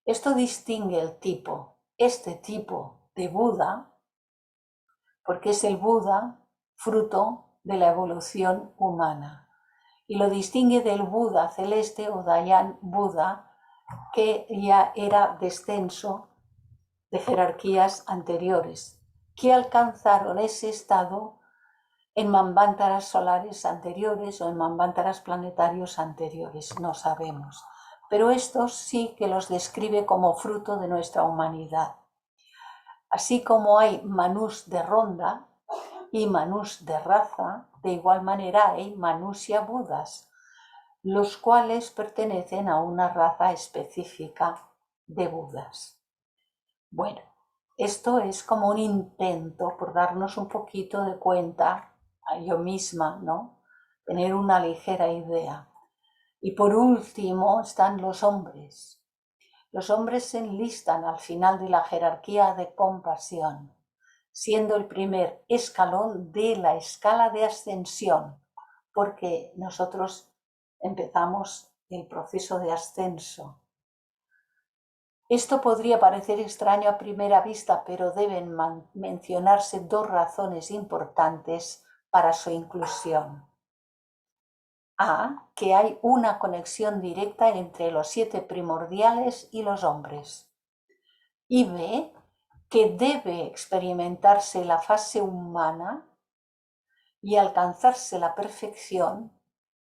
Esto distingue el tipo, este tipo de Buda, porque es el Buda fruto de la evolución humana, y lo distingue del Buda celeste o Dayan Buda, que ya era descenso de jerarquías anteriores, que alcanzaron ese estado en manvántaras solares anteriores o en manvántaras planetarios anteriores, no sabemos. Pero estos sí que los describe como fruto de nuestra humanidad. Así como hay manús de ronda y manús de raza, de igual manera hay manusya budas, los cuales pertenecen a una raza específica de budas. Bueno, esto es como un intento por darnos un poquito de cuenta a yo misma, ¿no? Tener una ligera idea. Y por último están los hombres. Los hombres se enlistan al final de la jerarquía de compasión, siendo el primer escalón de la escala de ascensión, porque nosotros empezamos el proceso de ascenso. Esto podría parecer extraño a primera vista, pero deben mencionarse 2 razones importantes para su inclusión. A, que hay una conexión directa entre los 7 primordiales y los hombres. Y B, que debe experimentarse la fase humana y alcanzarse la perfección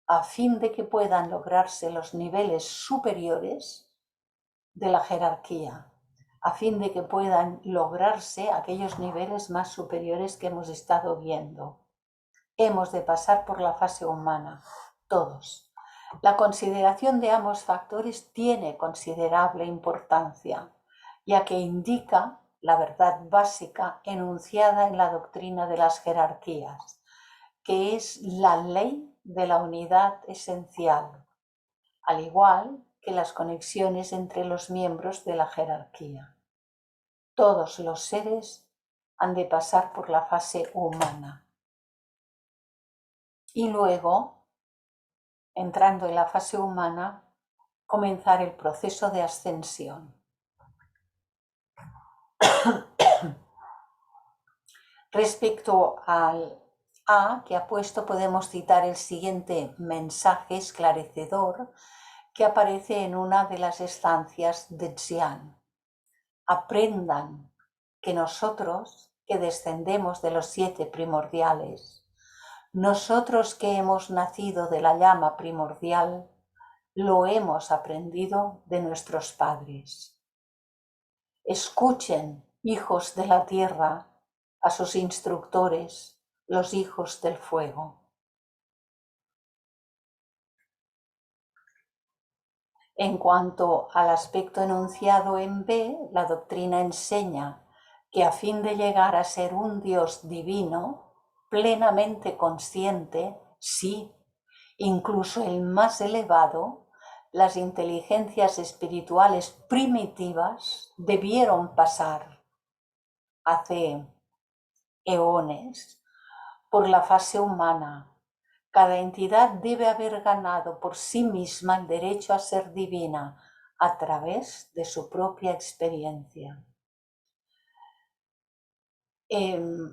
a fin de que puedan lograrse los niveles superiores de la jerarquía, a fin de que puedan lograrse aquellos niveles más superiores que hemos estado viendo. Hemos de pasar por la fase humana, todos. La consideración de ambos factores tiene considerable importancia, ya que indica la verdad básica enunciada en la doctrina de las jerarquías, que es la ley de la unidad esencial, al igual que las conexiones entre los miembros de la jerarquía. Todos los seres han de pasar por la fase humana. Y luego, entrando en la fase humana, comenzar el proceso de ascensión. Respecto al A que ha puesto, podemos citar el siguiente mensaje esclarecedor que aparece en una de las estancias de Xian. Aprendan que nosotros, que descendemos de los 7 primordiales, nosotros que hemos nacido de la llama primordial, lo hemos aprendido de nuestros padres. Escuchen, hijos de la tierra, a sus instructores, los hijos del fuego. En cuanto al aspecto enunciado en B, la doctrina enseña que a fin de llegar a ser un Dios divino, plenamente consciente, sí, Incluso el más elevado, las inteligencias espirituales primitivas debieron pasar hace eones por la fase humana. Cada entidad debe haber ganado por sí misma el derecho a ser divina a través de su propia experiencia.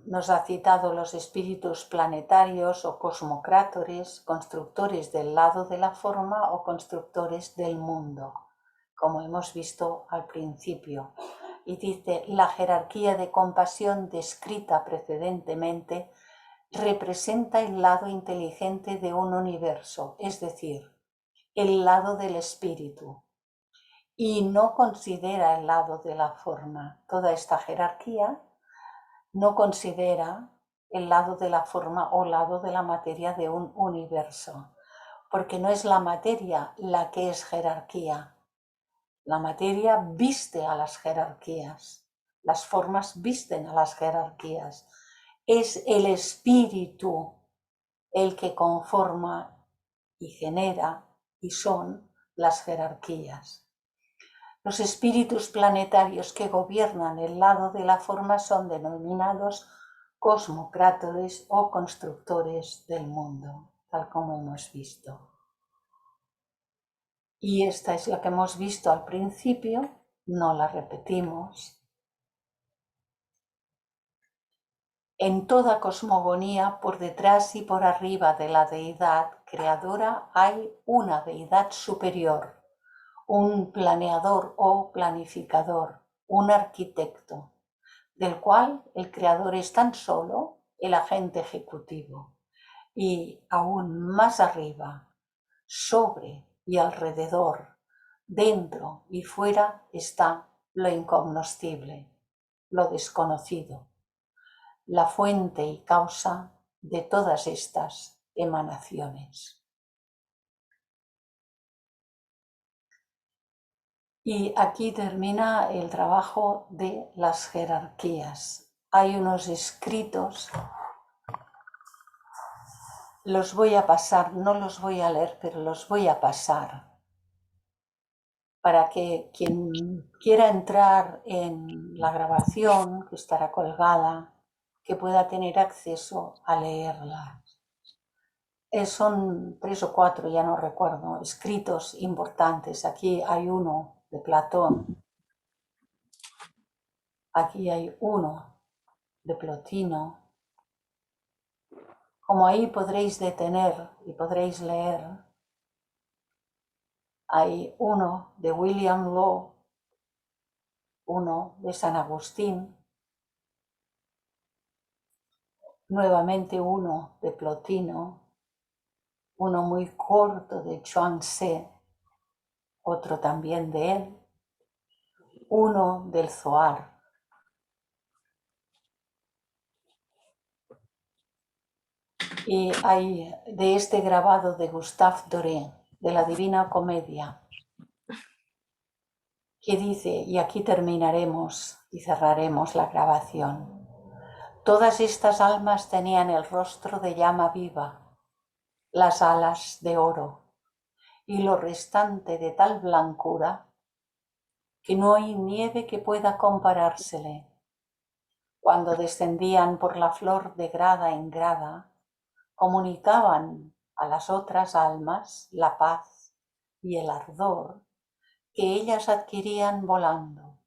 Nos ha citado los espíritus planetarios o cosmocrátores, constructores del lado de la forma o constructores del mundo, como hemos visto al principio. Y dice, la jerarquía de compasión descrita precedentemente representa el lado inteligente de un universo, es decir, el lado del espíritu, y no considera el lado de la forma. Toda esta jerarquía no considera el lado de la forma o lado de la materia de un universo, porque no es la materia la que es jerarquía. La materia viste a las jerarquías, las formas visten a las jerarquías. Es el espíritu el que conforma y genera y son las jerarquías. Los espíritus planetarios que gobiernan el lado de la forma son denominados cosmocrátores o constructores del mundo, tal como hemos visto. Y esta es la que hemos visto al principio, no la repetimos. En toda cosmogonía, por detrás y por arriba de la deidad creadora, hay una deidad superior, un planeador o planificador, un arquitecto, del cual el creador es tan solo el agente ejecutivo. Y aún más arriba, sobre y alrededor, dentro y fuera, está lo incognoscible, lo desconocido, la fuente y causa de todas estas emanaciones. Y aquí termina el trabajo de las jerarquías. Hay unos escritos, los voy a pasar, no los voy a leer, pero los voy a pasar para que quien quiera entrar en la grabación, que estará colgada, que pueda tener acceso a leerla. Son 3 o 4, ya no recuerdo, escritos importantes. Aquí hay uno de Platón, aquí hay uno de Plotino. Como ahí podréis detener y podréis leer, hay uno de William Law, uno de San Agustín, nuevamente uno de Plotino, uno muy corto de Chuang-Tzu, otro también de él, uno del Zohar. Y hay de este grabado de Gustave Doré, de la Divina Comedia, que dice, y aquí terminaremos y cerraremos la grabación: todas estas almas tenían el rostro de llama viva, las alas de oro y lo restante de tal blancura que no hay nieve que pueda comparársele. Cuando descendían por la flor de grada en grada, comunicaban a las otras almas la paz y el ardor que ellas adquirían volando.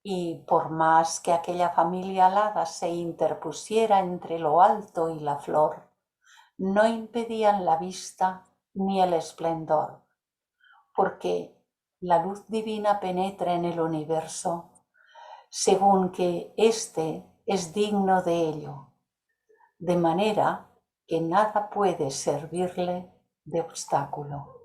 Y por más que aquella familia alada se interpusiera entre lo alto y la flor, no impedían la vista ni el esplendor, porque la luz divina penetra en el universo según que éste es digno de ello, de manera que nada puede servirle de obstáculo.